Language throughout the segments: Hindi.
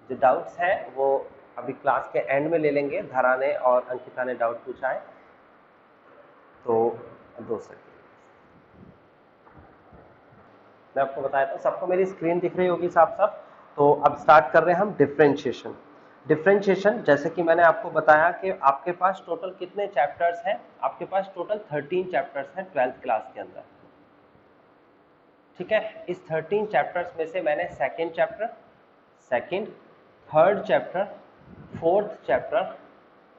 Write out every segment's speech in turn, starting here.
जो डाउट्स हैं वो अभी क्लास के एंड में ले लेंगे। धरा ने और अंकिता ने डाउट पूछा है, तो 2 सेकंड मैं आपको बताया था। सबको मेरी स्क्रीन दिख रही होगी साफ साफ। तो अब स्टार्ट कर रहे हैं हम डिफरेंशिएशन। डिफरेंशिएशन जैसे कि मैंने आपको बताया कि आपके पास टोटल कितने चैप्टर्स हैं, आपके पास टोटल 13 चैप्टर्स हैं 12th क्लास के अंदर। ठीक है, इस 13 चैप्टर्स में से मैंने second chapter, third chapter, fourth chapter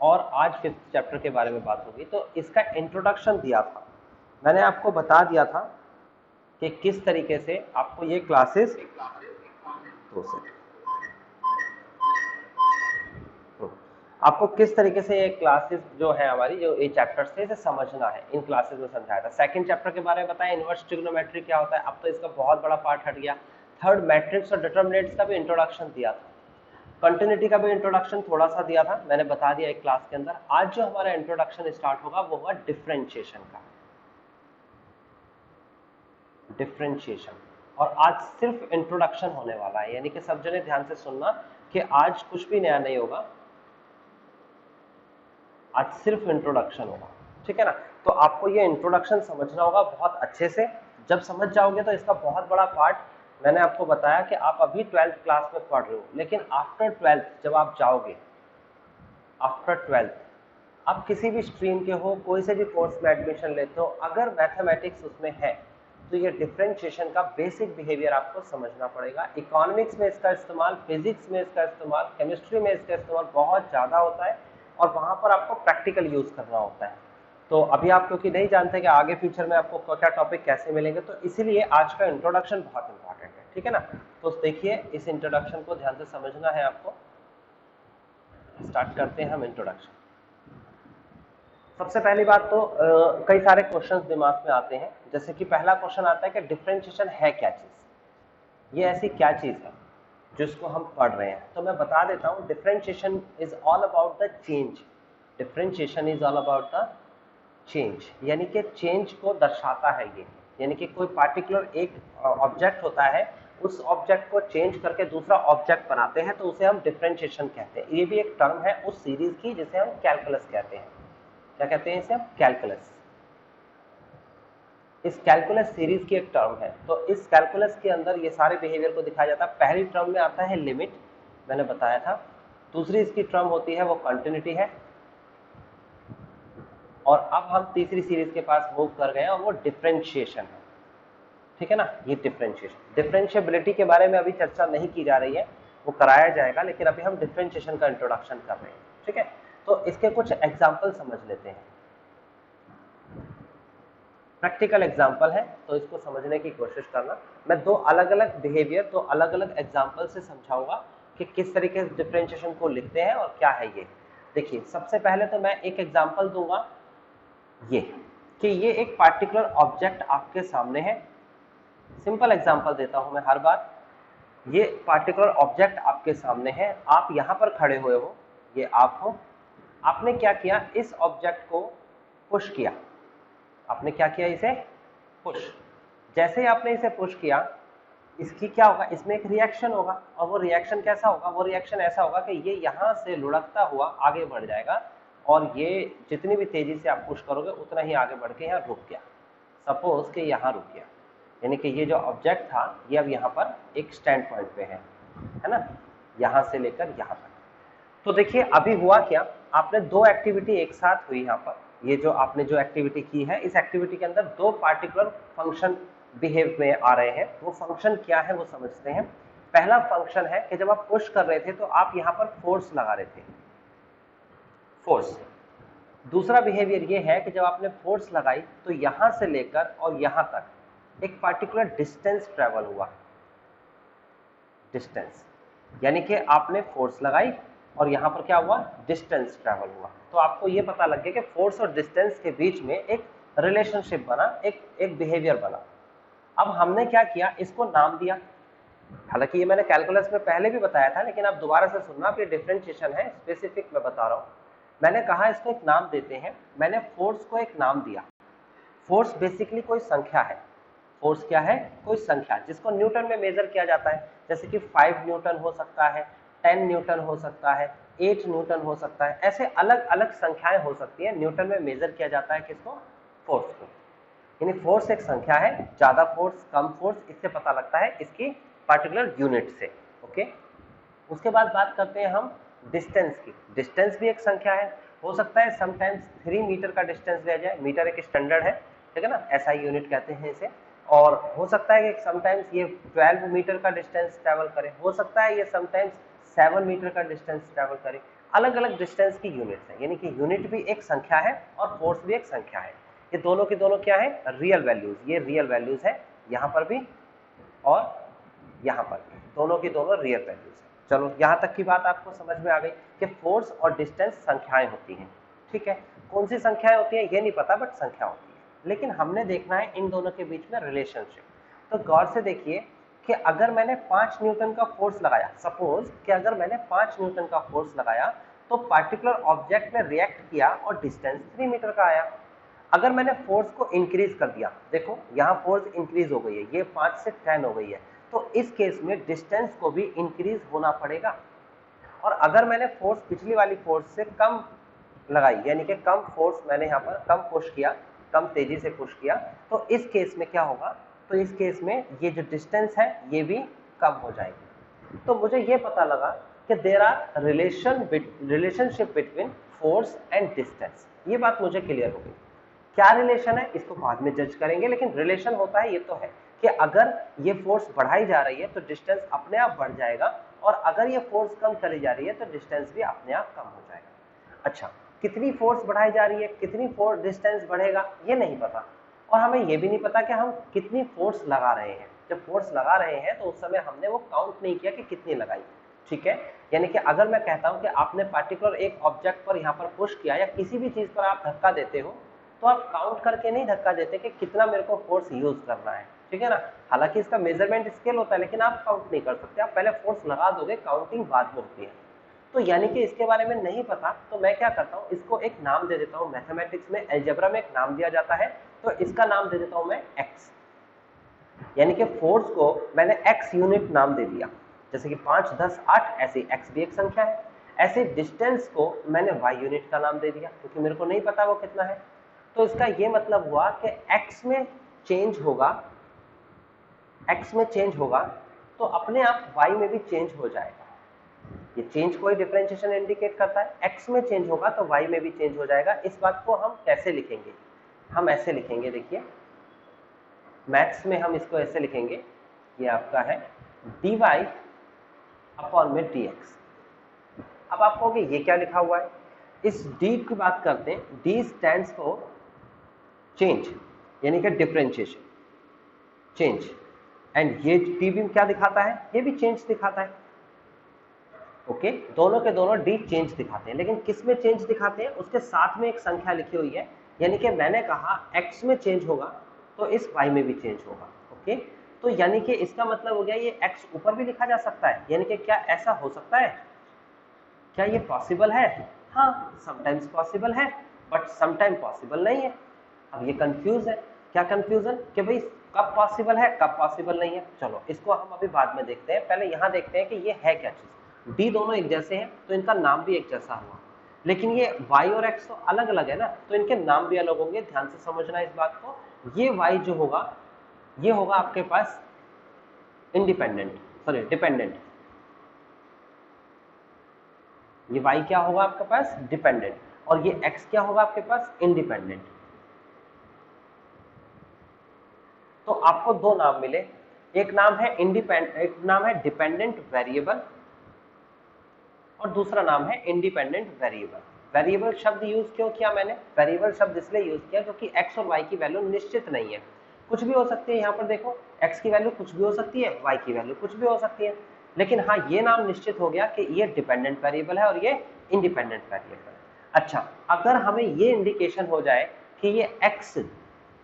और आज 5th चैप्टर के बारे में बात होगी। तो इसका इंट्रोडक्शन दिया था, मैंने आपको बता दिया था कि किस तरीके से आपको ये क्लासेस आपको किस तरीके से ये क्लासेस जो है हमारी, जो ये चैप्टर्स थे, इसे समझना है। इन क्लासेस में समझाया था। सेकंड चैप्टर के बारे में बताया, इनवर्स ट्रिग्नोमेट्री क्या होता है, अब तो इसका बहुत बड़ा पार्ट हट गया। थर्ड, मैट्रिक्स और डिटरमिनेंट्स का भी इंट्रोडक्शन दिया था। कंटिन्यूटी का भी इंट्रोडक्शन थोड़ा सा दिया था, मैंने बता दिया एक क्लास के अंदर। आज जो हमारा इंट्रोडक्शन स्टार्ट होगा वो होगा डिफरेंशिएशन का। डिफरेंशिएशन, और आज सिर्फ इंट्रोडक्शन होने वाला है, यानी कि सब जने ध्यान से सुनना कि आज कुछ भी नया नहीं होगा, आज सिर्फ इंट्रोडक्शन होगा। ठीक है ना। तो आपको ये इंट्रोडक्शन समझना होगा बहुत अच्छे से। जब समझ जाओगे तो इसका बहुत बड़ा पार्ट, मैंने आपको बताया कि आप अभी 12th क्लास में पढ़ रहे हो, लेकिन आफ्टर 12th जब आप जाओगे, आफ्टर 12th आप किसी भी स्ट्रीम के हो, कोई से भी कोर्स में एडमिशन लेते हो, अगर मैथमेटिक्स उसमें है तो ये डिफरेंशिएशन का बेसिक बिहेवियर आपको समझना पड़ेगा। इकोनॉमिक्स में इसका इस्तेमाल, फिजिक्स में इसका इस्तेमाल, केमिस्ट्री में इसका इस्तेमाल बहुत ज़्यादा होता है, और वहाँ पर आपको प्रैक्टिकल यूज़ करना होता है। तो अभी आप क्योंकि नहीं जानते कि आगे फ्यूचर में आपको क्या टॉपिक कैसे मिलेंगे, तो इसीलिए आज का इंट्रोडक्शन बहुत इंपॉर्टेंट है। ठीक है ना। तो देखिए, इस इंट्रोडक्शन को ध्यान से समझना है आपको। स्टार्ट करते हैं हम इंट्रोडक्शन। सबसे पहली बात तो कई सारे क्वेश्चंस दिमाग में आते हैं। जैसे कि पहला क्वेश्चन आता है कि डिफरेंशिएशन है क्या चीज, ये ऐसी क्या चीज है जिसको हम पढ़ रहे हैं। तो मैं बता देता हूं, differentiation is all about the change. Differentiation is all about the change, यानी कि चेंज को दर्शाता है ये। यानी कि कोई पार्टिकुलर एक ऑब्जेक्ट होता है, उस ऑब्जेक्ट को चेंज करके दूसरा ऑब्जेक्ट बनाते हैं, तो उसे हम डिफरेंशिएशन कहते हैं। ये भी एक टर्म है उस सीरीज की जिसे हम कैलकुलस कहते हैं। क्या कहते हैं इसे हम? कैलकुलस। इस कैलकुलस सीरीज की एक टर्म है। तो इस कैलकुलस के अंदर ये सारे बिहेवियर को दिखाया जाता है। पहली टर्म में आता है लिमिट, मैंने बताया था। दूसरी इसकी टर्म होती है वो कंटिन्यूटी है, और अब हम तीसरी सीरीज के पास मूव कर गए और वो डिफरेंशिएशन है। ठीक है ना। ये डिफरेंशिएशन, डिफरेंशिएबिलिटी के बारे में अभी चर्चा नहीं की जा रही है, वो कराया जाएगा, लेकिन अभी हम डिफरेंशिएशन का इंट्रोडक्शन कर रहे हैं। ठीक है। तो इसके कुछ एग्जाम्पल समझ लेते हैं। प्रैक्टिकल एग्जाम्पल है, तो इसको समझने की कोशिश करना। मैं दो अलग अलग बिहेवियर, दो अलग अलग एग्जाम्पल से समझाऊंगा कि किस तरीके से डिफरेंशिएशन को लिखते हैं और क्या है ये। देखिए, सबसे पहले तो मैं एक एग्जाम्पल दूंगा ये, कि ये एक पार्टिकुलर ऑब्जेक्ट आपके सामने है। सिंपल एग्जाम्पल देता हूं मैं हर बार। ये पार्टिकुलर ऑब्जेक्ट आपके सामने है, आप यहां पर खड़े हुए हो, ये आप हो। आपने क्या किया, इस ऑब्जेक्ट को पुश किया। आपने क्या किया, इसे पुश। जैसे ही आपने इसे पुश किया, इसकी क्या होगा, इसमें एक रिएक्शन होगा, और वो रिएक्शन कैसा होगा, वो रिएक्शन ऐसा होगा कि ये यहां से लुढ़कता हुआ आगे बढ़ जाएगा, और ये जितनी भी तेजी से आप पुश करोगे उतना ही आगे बढ़ के यहाँ रुक गया। सपोज कि यहाँ रुक गया, यानी कि ये जो ऑब्जेक्ट था ये अब यहाँ पर एक स्टैंड पॉइंट पे है ना, यहाँ से लेकर यहाँ तक। तो देखिए अभी हुआ क्या, आपने दो एक्टिविटी एक साथ हुई यहाँ पर। ये जो आपने जो एक्टिविटी की है, इस एक्टिविटी के अंदर दो पार्टिकुलर फंक्शन बिहेव में आ रहे हैं। वो फंक्शन क्या है वो समझते हैं। पहला फंक्शन है कि जब आप पुश कर रहे थे तो आप यहाँ पर फोर्स लगा रहे थे, फोर्स। दूसरा बिहेवियर ये है कि जब आपने फोर्स लगाई तो यहां से लेकर और यहां तक एक पार्टिकुलर डिस्टेंस ट्रेवल हुआ। डिस्टेंस, यानी कि आपने फोर्स लगाई और यहां पर क्या हुआ, डिस्टेंस ट्रेवल हुआ। तो आपको ये पता लग गया कि फोर्स और डिस्टेंस के बीच में एक रिलेशनशिप बना, एक बिहेवियर बना। अब हमने क्या किया, इसको नाम दिया। हालांकि ये मैंने कैलकुलस में पहले भी बताया था, लेकिन आप दोबारा से सुनना, ये डिफरेंशिएशन है, स्पेसिफिक मैं बता रहा हूं। मैंने कहा इसको एक नाम देते हैं, मैंने फोर्स को एक नाम दिया। फोर्स बेसिकली कोई संख्या है। फोर्स क्या है, कोई संख्या, जिसको न्यूटन में मेजर किया जाता है। जैसे कि 5 न्यूटन हो सकता है, 10 न्यूटन हो सकता है, 8 न्यूटन हो सकता है, ऐसे अलग अलग संख्याएं हो सकती हैं। न्यूटन में मेजर किया जाता है किसको? फोर्स को। यानी फोर्स एक संख्या है, ज्यादा फोर्स कम फोर्स इससे पता लगता है इसकी पर्टिकुलर यूनिट से। ओके, उसके बाद बात करते हैं हम डिस्टेंस की। डिस्टेंस भी एक संख्या है, हो सकता है समटाइम्स 3 मीटर का डिस्टेंस दिया जाए, मीटर एक स्टैंडर्ड है, ठीक है ना, ऐसा ही यूनिट कहते हैं इसे। और हो सकता है कि समटाइम्स ये 12 मीटर का डिस्टेंस ट्रैवल करे, हो सकता है ये समटाइम्स 7 मीटर का डिस्टेंस ट्रैवल करे। अलग अलग डिस्टेंस की यूनिट्स है, यानी कि यूनिट भी एक संख्या है और फोर्स भी एक संख्या है। ये दोनों की दोनों क्या है? Real values. ये रियल वैल्यूज है यहाँ पर भी और यहाँ पर भी, दोनों की दोनों रियल वैल्यूज है। चलो यहाँ तक की बात आपको समझ में आ गई कि फोर्स और डिस्टेंस संख्याएं होती हैं। ठीक है, कौन सी संख्याएं होती हैं ये नहीं पता, बट संख्या होती है। लेकिन हमने देखना है इन दोनों के बीच में रिलेशनशिप। तो गौर से देखिए कि अगर मैंने 5 न्यूटन का फोर्स लगाया, सपोज कि अगर मैंने 5 न्यूटन का फोर्स लगाया तो पार्टिकुलर ऑब्जेक्ट ने रिएक्ट किया और डिस्टेंस 3 मीटर का आया। अगर मैंने फोर्स को इंक्रीज कर दिया, देखो यहाँ फोर्स इंक्रीज हो गई है, ये 5 से 10 हो गई है, तो इस केस में डिस्टेंस को भी इंक्रीज होना पड़ेगा। और अगर मैंने फोर्स पिछली वाली फोर्स से कम लगाई, यानी कि कम फोर्स मैंने यहाँ पर कम पुश किया, कम तेजी से पुश किया, तो इस केस में क्या होगा? तो इस केस में ये जो डिस्टेंस है ये भी कम हो जाएगी। तो मुझे ये पता लगा कि there are relationship between force and distance. ये बात मुझे क्लियर हो गई। क्या रिलेशन है इसको बाद में जज करेंगे, लेकिन रिलेशन होता है ये तो है कि अगर ये फोर्स बढ़ाई जा रही है तो डिस्टेंस अपने आप बढ़ जाएगा, और अगर ये फोर्स कम चली जा रही है तो डिस्टेंस भी अपने आप कम हो जाएगा। अच्छा, कितनी फोर्स बढ़ाई जा रही है, कितनी फोर्स डिस्टेंस बढ़ेगा ये नहीं पता, और हमें ये भी नहीं पता कि हम कितनी फोर्स लगा रहे हैं। जब फोर्स लगा रहे हैं तो उस समय हमने वो काउंट नहीं किया कि कितनी लगाई। ठीक है, यानी कि अगर मैं कहता हूं कि आपने पार्टिकुलर एक ऑब्जेक्ट पर यहाँ पर पुश किया या किसी भी चीज पर आप धक्का देते हो, तो आप काउंट करके नहीं धक्का देते कि कितना मेरे को फोर्स यूज करना है। ठीक है ना, हालांकि इसका मेजरमेंट स्केल होता है, लेकिन आप काउंट नहीं कर सकते, आप पहले फोर्स लगा दोगे, काउंटिंग बाद में होती है। तो यानी कि इसके बारे में नहीं पता, तो मैं क्या करता हूँ, इसको एक नाम दे देता हूँ। मैथमेटिक्स में अलजेब्रा में एक नाम दिया जाता है, तो इसका नाम दे देता हूँ मैं एक्स। यानी कि फोर्स को मैंने एक्स यूनिट नाम दे दिया, जैसे कि 5, 10, 8, ऐसे एक्स भी एक संख्या है। ऐसे डिस्टेंस को मैंने वाई यूनिट का नाम दे दिया, क्योंकि मेरे को नहीं पता वो कितना है। तो इसका ये मतलब हुआ कि एक्स में चेंज होगा, एक्स में चेंज होगा तो अपने आप वाई में भी चेंज हो जाएगा। ये चेंज कोई डिफरेंशिएशन इंडिकेट करता है, एक्स में चेंज होगा तो वाई में भी चेंज हो जाएगा। इस बात को हम कैसे लिखेंगे? हम ऐसे लिखेंगे, देखिए मैथ्स में हम इसको ऐसे लिखेंगे, ये आपका है dy अपॉन में dx। अब आप कहोगे ये क्या लिखा हुआ है? इस d की बात करते हैं, d स्टैंड्स फॉर चेंज, यानी कि डिफरेंशिएशन, चेंज। एंड ये d भी क्या दिखाता है? ये भी चेंज दिखाता है। ओके, दोनों के दोनों d चेंज दिखाते हैं, लेकिन किस में चेंज दिखाते हैं? उसके साथ में एक संख्या लिखी हुई है, यानी कि मैंने कहा x में चेंज होगा तो इस y में भी चेंज होगा। ओके, तो यानी कि इसका मतलब हो गया ये x ऊपर भी लिखा जा सकता है, यानी कि क्या ऐसा हो सकता है? क्या ये पॉसिबल है? हाँ, समटाइम्स पॉसिबल है, बट समटाइम पॉसिबल नहीं है। अब ये कंफ्यूज है। क्या कंफ्यूजन? कि भाई कब पॉसिबल है, कब पॉसिबल नहीं है। चलो इसको हम अभी बाद में देखते हैं, पहले यहाँ देखते हैं कि ये है क्या चीज। डी दोनों एक जैसे हैं तो इनका नाम भी एक जैसा हुआ, लेकिन ये y और x तो अलग अलग है ना, तो इनके नाम भी अलग होंगे। ध्यान से समझना इस बात को। ये y जो होगा ये होगा आपके पास इंडिपेंडेंट, सॉरी डिपेंडेंट। ये y क्या होगा आपके पास? डिपेंडेंट। और ये x क्या होगा आपके पास? इंडिपेंडेंट। तो आपको दो नाम मिले, एक नाम है एक नाम है डिपेंडेंट वेरिएबल और दूसरा नाम है इंडिपेंडेंट वेरिएबल। वेरिएबल शब्द यूज क्यों किया मैंने? वेरिएबल शब्द इसलिए यूज किया क्योंकि x और y की वैल्यू निश्चित नहीं है, कुछ भी हो सकती है। यहाँ पर देखो x की वैल्यू कुछ भी हो सकती है, y की वैल्यू कुछ भी हो सकती है, लेकिन हाँ ये नाम निश्चित हो गया कि ये डिपेंडेंट वेरिएबल है और ये इंडिपेंडेंट वेरिएबल है। अच्छा, अगर हमें ये इंडिकेशन हो जाए कि ये x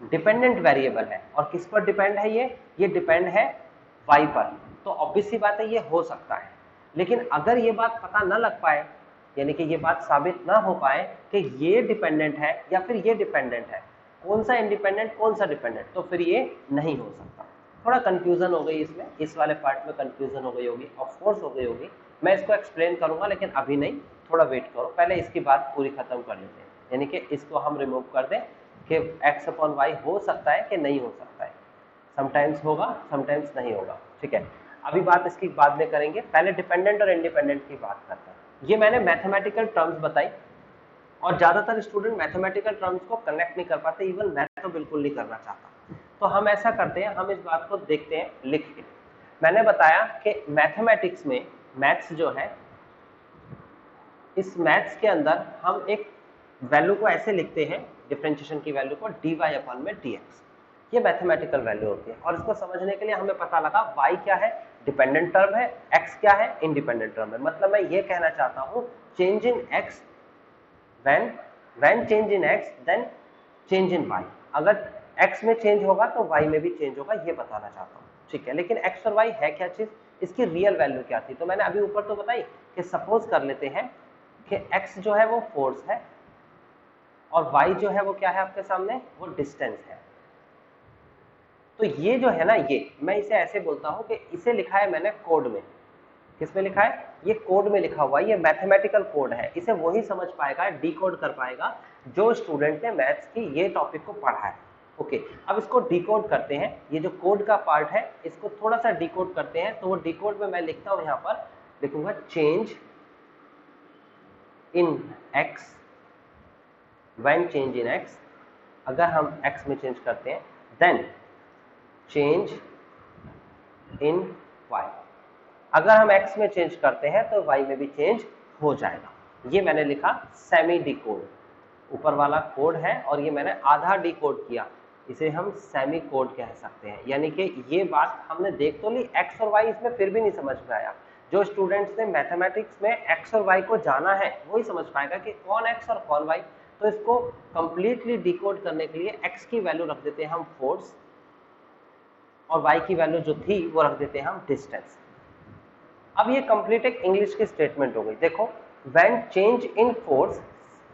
डिपेंडेंट वेरिएबल है और किस पर डिपेंड है? ये डिपेंड है y पर, तो ऑब्वियस सी बात है ये हो सकता है। लेकिन अगर ये बात पता न लग पाए, यानी कि ये बात साबित ना हो पाए कि ये डिपेंडेंट है या फिर ये डिपेंडेंट है, कौन सा इंडिपेंडेंट कौन सा डिपेंडेंट, तो फिर ये नहीं हो सकता। थोड़ा कंफ्यूजन हो गई इसमें, इस वाले पार्ट में कंफ्यूजन हो गई होगी, ऑफ कोर्स हो गई होगी। मैं इसको एक्सप्लेन करूंगा लेकिन अभी नहीं, थोड़ा वेट करो, पहले इसकी बात पूरी खत्म कर लेते हैं। यानी कि इसको हम रिमूव कर दें कि x अपॉन वाई हो सकता है कि नहीं हो सकता है, समटाइम्स होगा समटाइम्स नहीं होगा, ठीक है। अभी बात इसकी बाद में करेंगे, पहले डिपेंडेंट और इंडिपेंडेंट की बात करते हैं। ये मैंने मैथमेटिकल टर्म्स बताई और ज्यादातर स्टूडेंट मैथमेटिकल टर्म्स को कनेक्ट नहीं कर पाते, इवन मैं तो बिल्कुल नहीं करना चाहता। तो हम ऐसा करते हैं, हम इस बात को देखते हैं लिख के। मैंने बताया कि मैथमेटिक्स में मैथ्स जो है, इस मैथ्स के अंदर हम एक वैल्यू को ऐसे लिखते हैं, डिफरेंशिएशन की वैल्यू को dy अपॉन में dx, ये मैथमेटिकल वैल्यू होती है। और इसको समझने के लिए हमें पता लगा y क्या है, डिपेंडेंट टर्म है, x क्या है, इंडिपेंडेंट टर्म है। मतलब मैं ये कहना चाहता हूँ change in x when change in x then change in y, अगर x में चेंज होगा तो y में भी चेंज होगा, ये बताना चाहता हूँ, ठीक है। लेकिन x और y है क्या चीज, इसकी रियल वैल्यू क्या थी, तो मैंने अभी ऊपर तो बताई कि सपोज कर लेते हैं कि x जो है वो फोर्स है और y जो है वो क्या है आपके सामने, वो डिस्टेंस है। तो ये जो है ना, ये मैं इसे ऐसे बोलता हूं कि इसे लिखा है मैंने कोड में। किसमें लिखा है, ये कोड में लिखा हुआ है, ये मैथमेटिकल कोड है, इसे वही समझ पाएगा, डिकोड कर पाएगा जो स्टूडेंट ने मैथ्स की ये टॉपिक को पढ़ा है। ओके, अब इसको डिकोड करते हैं, ये जो कोड का पार्ट है इसको थोड़ा सा डिकोड करते हैं। तो वो डिकोड में मैं लिखता हूं, यहां पर लिखूंगा change in x when change in x, अगर हम x में चेंज करते हैं then change in y, अगर हम x में चेंज करते हैं तो y में भी चेंज हो जाएगा। ये मैंने लिखा सेमी डिकोड, ऊपर वाला कोड है और ये मैंने आधा डिकोड किया, इसे हम सेमी कोड कह सकते हैं। यानी कि ये बात हमने देख तो ली, x और y इसमें फिर भी नहीं समझ में आया। जो स्टूडेंट्स ने मैथमेटिक्स में x और y को जाना है वही समझ पाएगा कि कौन x और कौन y। तो इसको कंप्लीटली डिकोड करने के लिए x की वैल्यू रख देते हैं हम फोर्स और y की वैल्यू जो थी वो रख देते हैं हम डिस्टेंस। अब ये कंप्लीट एक इंग्लिश की स्टेटमेंट हो गई। देखो, when change in force,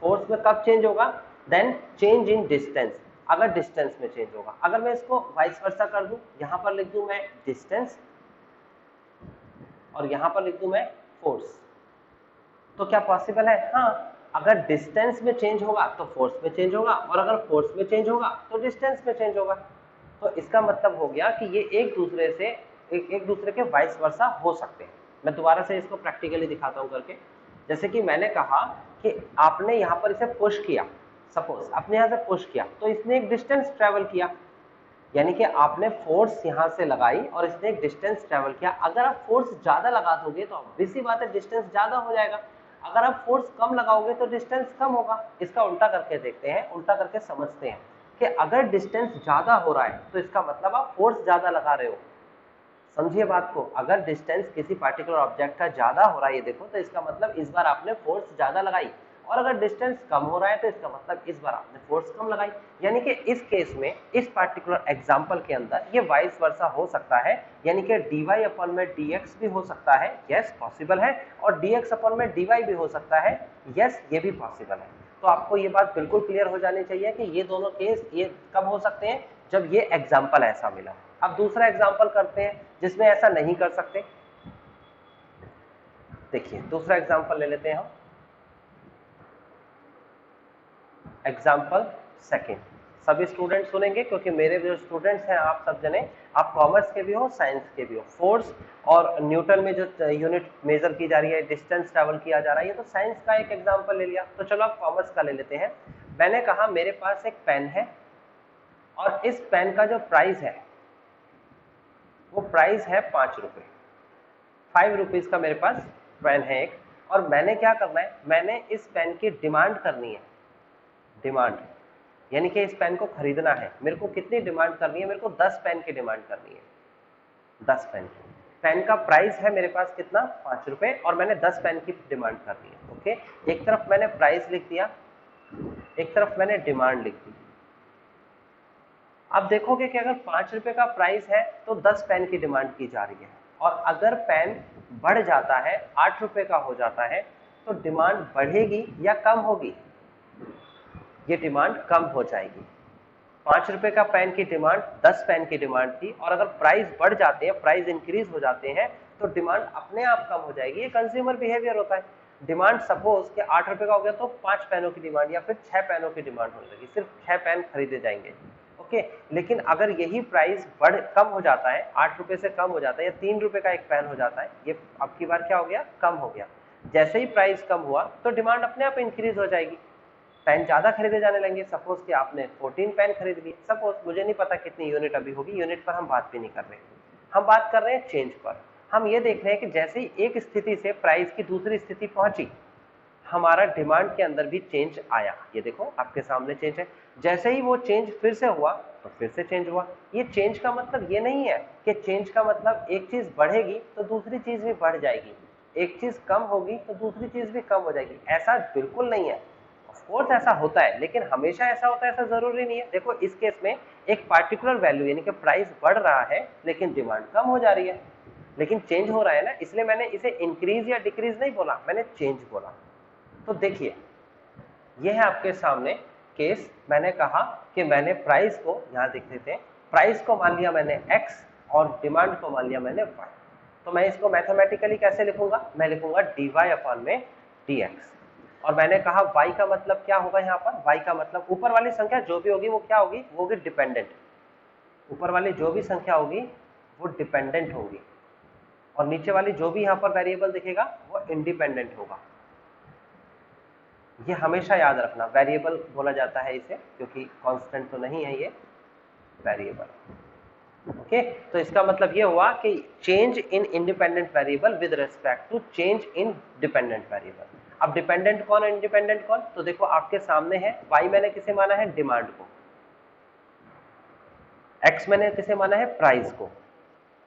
force में कब चेंज होगा, देन चेंज इन डिस्टेंस, अगर डिस्टेंस में चेंज होगा। अगर मैं इसको वाइस वर्सा कर दूं, यहां पर लिख दूं मैं डिस्टेंस और यहां पर लिख दूं मैं फोर्स, तो क्या पॉसिबल है, हाँ, अगर डिस्टेंस में चेंज होगा तो फोर्स में चेंज होगा और अगर फोर्स में चेंज होगा तो डिस्टेंस में चेंज होगा। तो इसका मतलब हो गया कि ये एक दूसरे के वाइस वर्सा हो सकते हैं। मैं दोबारा से इसको प्रैक्टिकली दिखाता हूं करके। जैसे कि मैंने कहा कि आपने यहाँ पर इसे पुश किया, सपोज आपने यहाँ से पुश किया तो इसने एक डिस्टेंस ट्रेवल किया, यानी कि आपने फोर्स यहाँ से लगाई और इसने एक डिस्टेंस ट्रेवल किया। अगर आप फोर्स ज्यादा लगा दोगे तो ऑब्वियस सी बात है डिस्टेंस ज्यादा हो जाएगा, अगर आप फोर्स कम लगाओगे तो डिस्टेंस कम होगा। इसका उल्टा करके देखते हैं, उल्टा करके समझते हैं कि अगर डिस्टेंस ज्यादा हो रहा है तो इसका मतलब आप फोर्स ज्यादा लगा रहे हो। समझिए बात को, अगर डिस्टेंस किसी पार्टिकुलर ऑब्जेक्ट का ज्यादा हो रहा है, ये देखो, तो इसका मतलब इस बार आपने फोर्स ज्यादा लगाई, और अगर डिस्टेंस कम हो रहा है तो इसका मतलब इस बार आपने फोर्स कम लगाई। यानी कि इस केस में, इस पार्टिकुलर एग्जांपल के अंदर ये वाइस वर्सा हो सकता है, यानी कि dy अपॉन में dx भी हो सकता है, यस पॉसिबल है, और dx अपॉन में dy भी हो सकता है, यस ये भी पॉसिबल है। तो आपको ये बात बिल्कुल क्लियर हो जानी चाहिए कि ये दोनों केस ये कब हो सकते हैं, जब ये एग्जाम्पल ऐसा मिला। अब दूसरा एग्जाम्पल करते हैं जिसमें ऐसा नहीं कर सकते। देखिए दूसरा एग्जाम्पल ले लेते हैं हम, एग्जाम्पल सेकेंड। सभी स्टूडेंट सुनेंगे क्योंकि मेरे जो स्टूडेंट्स हैं आप सब जने, आप कॉमर्स के भी हो साइंस के भी हो। फोर्स और न्यूटन में जो यूनिट मेजर की जा रही है, डिस्टेंस ट्रेवल किया जा रहा है, ये तो साइंस का एक एग्जाम्पल ले लिया। तो चलो आप कॉमर्स का ले लेते हैं। मैंने कहा मेरे पास एक पेन है और इस पेन का जो प्राइस है वो प्राइस है 5 रुपए, 5 रुपीज का मेरे पास पेन है एक, और मैंने क्या करना है, मैंने इस पेन की डिमांड करनी है। डिमांड यानी कि इस पेन को खरीदना है, मेरे को कितनी डिमांड करनी है, मेरे को 10 पेन की डिमांड करनी है, 10 पेन की। पेन का प्राइस है मेरे पास कितना, 5 रुपए, और मैंने 10 पेन की डिमांड करनी है। ओके, एक तरफ मैंने प्राइस लिख दिया, एक तरफ मैंने डिमांड लिख दी। अब देखोगे कि अगर 5 रुपए का प्राइस है तो 10 पेन की डिमांड की जा रही है, और अगर पेन बढ़ जाता है, 8 रुपए का हो जाता है, तो डिमांड बढ़ेगी या कम होगी, ये डिमांड कम हो जाएगी। ₹5 का पेन की डिमांड 10 पेन की डिमांड थी, और अगर प्राइस बढ़ जाते हैं, प्राइस इंक्रीज हो जाते हैं, तो डिमांड अपने आप कम हो जाएगी। ये कंज्यूमर बिहेवियर होता है। डिमांड सपोज कि ₹8 का हो गया तो 5 पेनों की डिमांड या फिर 6 पेनों की डिमांड होने लगी, सिर्फ 6 पेन खरीदे जाएंगे। ओके, लेकिन अगर यही प्राइस कम हो जाता है, ₹8 से कम हो जाता है, या ₹3 का एक पेन हो जाता है, ये अब की बार क्या हो गया, कम हो गया। जैसे ही प्राइस कम हुआ तो डिमांड अपने आप इंक्रीज हो जाएगी, पेन ज्यादा खरीदे जाने लगेंगे। सपोज कि आपने 14 पेन खरीद लिए, सपोज, मुझे नहीं पता कितनी यूनिट अभी होगी, यूनिट पर हम बात भी नहीं कर रहे, हम बात कर रहे हैं चेंज पर। हम ये देख रहे हैं कि जैसे ही एक स्थिति से प्राइस की दूसरी स्थिति पहुंची, हमारा डिमांड के अंदर भी चेंज आया। ये देखो आपके सामने चेंज है। जैसे ही वो चेंज फिर से हुआ तो फिर से चेंज हुआ। ये चेंज का मतलब ये नहीं है कि चेंज का मतलब एक चीज बढ़ेगी तो दूसरी चीज भी बढ़ जाएगी, एक चीज कम होगी तो दूसरी चीज भी कम हो जाएगी, ऐसा बिल्कुल नहीं है। ऑफ कोर्स ऐसा होता है, लेकिन हमेशा ऐसा होता है ऐसा जरूरी नहीं है। देखो इस केस में एक पार्टिकुलर वैल्यू यानी कि प्राइस बढ़ रहा है लेकिन डिमांड कम हो जा रही है, लेकिन चेंज हो रहा है ना, इसलिए मैंने इसे इंक्रीज या डिक्रीज नहीं बोला, मैंने चेंज बोला। तो देखिए ये है आपके सामने केस। मैंने कहा कि मैंने प्राइस को, यहां देख लेते हैं, प्राइस को मान लिया मैंने x और डिमांड को मान लिया मैंने y। तो मैं इसको मैथमेटिकली कैसे लिखूंगा, मैं लिखूंगा dy/dx। और मैंने कहा y का मतलब क्या होगा, यहाँ पर y का मतलब ऊपर वाली संख्या जो भी होगी वो क्या होगी, वो होगी डिपेंडेंट। ऊपर वाली जो भी संख्या होगी वो डिपेंडेंट होगी, और नीचे वाली जो भी यहाँ पर वेरिएबल दिखेगा वो इंडिपेंडेंट होगा। ये हमेशा याद रखना, वेरिएबल बोला जाता है इसे, क्योंकि कांस्टेंट तो नहीं है ये, वेरिएबल। ओके, तो इसका मतलब ये हुआ कि change in independent variable with respect to change in dependent variable. अब डिपेंडेंट कौन और इंडिपेंडेंट कौन, तो देखो आपके सामने है, y मैंने किसे माना है, डिमांड को, x मैंने किसे माना है, प्राइस को।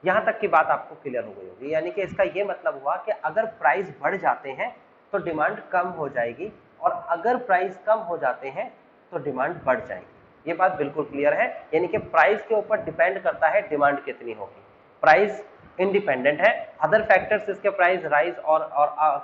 यहां तक की बात आपको क्लियर हो गई होगी, यानी कि इसका ये मतलब हुआ कि अगर प्राइस बढ़ जाते हैं तो डिमांड कम हो जाएगी, और अगर प्राइस कम हो जाते हैं तो डिमांड बढ़ जाएगी। ये बात बिल्कुल क्लियर है, यानी कि प्राइस के ऊपर डिपेंड करता है डिमांड कितनी होगी। प्राइस इंडिपेंडेंट है, अदर फैक्टर्स इसके प्राइस राइज और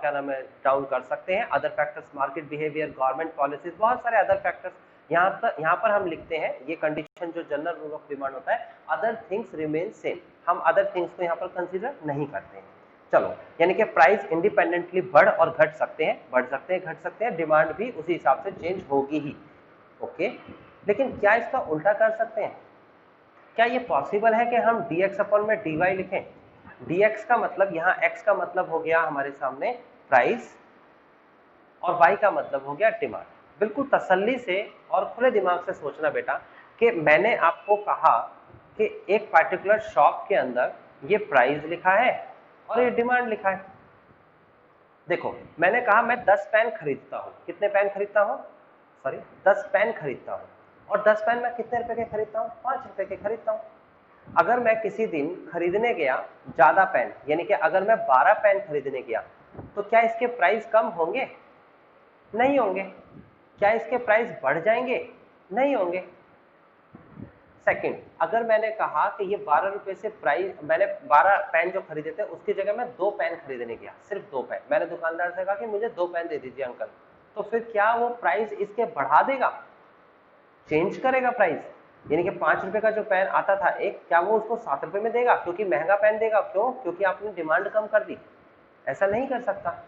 क्या नाम है, डाउन कर सकते हैं। Other factors market behaviour, government policies, बहुत सारे अदर फैक्टर्स। यहाँ पर हम लिखते हैं ये कंडीशन जो जनरल रूल ऑफ डिमांड होता है, अदर थिंग्स रिमेन सेम। हम अदर थिंग्स को यहाँ पर कंसीडर नहीं करते हैं। चलो, यानी कि प्राइस इंडिपेंडेंटली बढ़ और घट सकते हैं, बढ़ सकते हैं, घट सकते हैं, डिमांड भी उसी हिसाब से चेंज होगी ही। ओके, लेकिन क्या इसका उल्टा कर सकते हैं, क्या ये पॉसिबल है कि हम dx अपन में dy लिखें। dx का मतलब, यहाँ x का मतलब हो गया हमारे सामने प्राइस, और y का मतलब हो गया डिमांड। बिल्कुल तसल्ली से और खुले दिमाग से सोचना बेटा, कि मैंने आपको कहा कि एक पार्टिकुलर शॉप के अंदर ये प्राइस लिखा है और ये डिमांड लिखा है। देखो मैंने कहा मैं 10 पेन खरीदता हूँ, कितने पेन खरीदता हूँ, सॉरी 10 पेन खरीदता हूँ, और 10 पेन मैं कितने रुपए के खरीदता हूँ, ₹5 के खरीदता हूँ। अगर मैं किसी दिन खरीदने गया ज्यादा पेन, यानी कि अगर मैं 12 पेन खरीदने गया, तो क्या इसके प्राइस कम होंगे, नहीं होंगे। क्या इसके प्राइस बढ़ जाएंगे, नहीं होंगे। सेकंड, अगर मैंने कहा कि ये ₹12 से प्राइस, मैंने 12 पेन जो खरीदे थे उसकी जगह मैं 2 पेन खरीदने गया, सिर्फ 2 पेन, मैंने दुकानदार से कहा कि मुझे 2 पेन दे दीजिए अंकल, तो फिर क्या वो प्राइस इसके बढ़ा देगा, चेंज करेगा प्राइस, यानी कि ₹5 का जो पेन आता था एक, क्या वो उसको ₹7 में देगा क्योंकि महंगा पेन देगा, क्यों, क्योंकि आपने डिमांड कम कर दी, ऐसा नहीं कर सकता।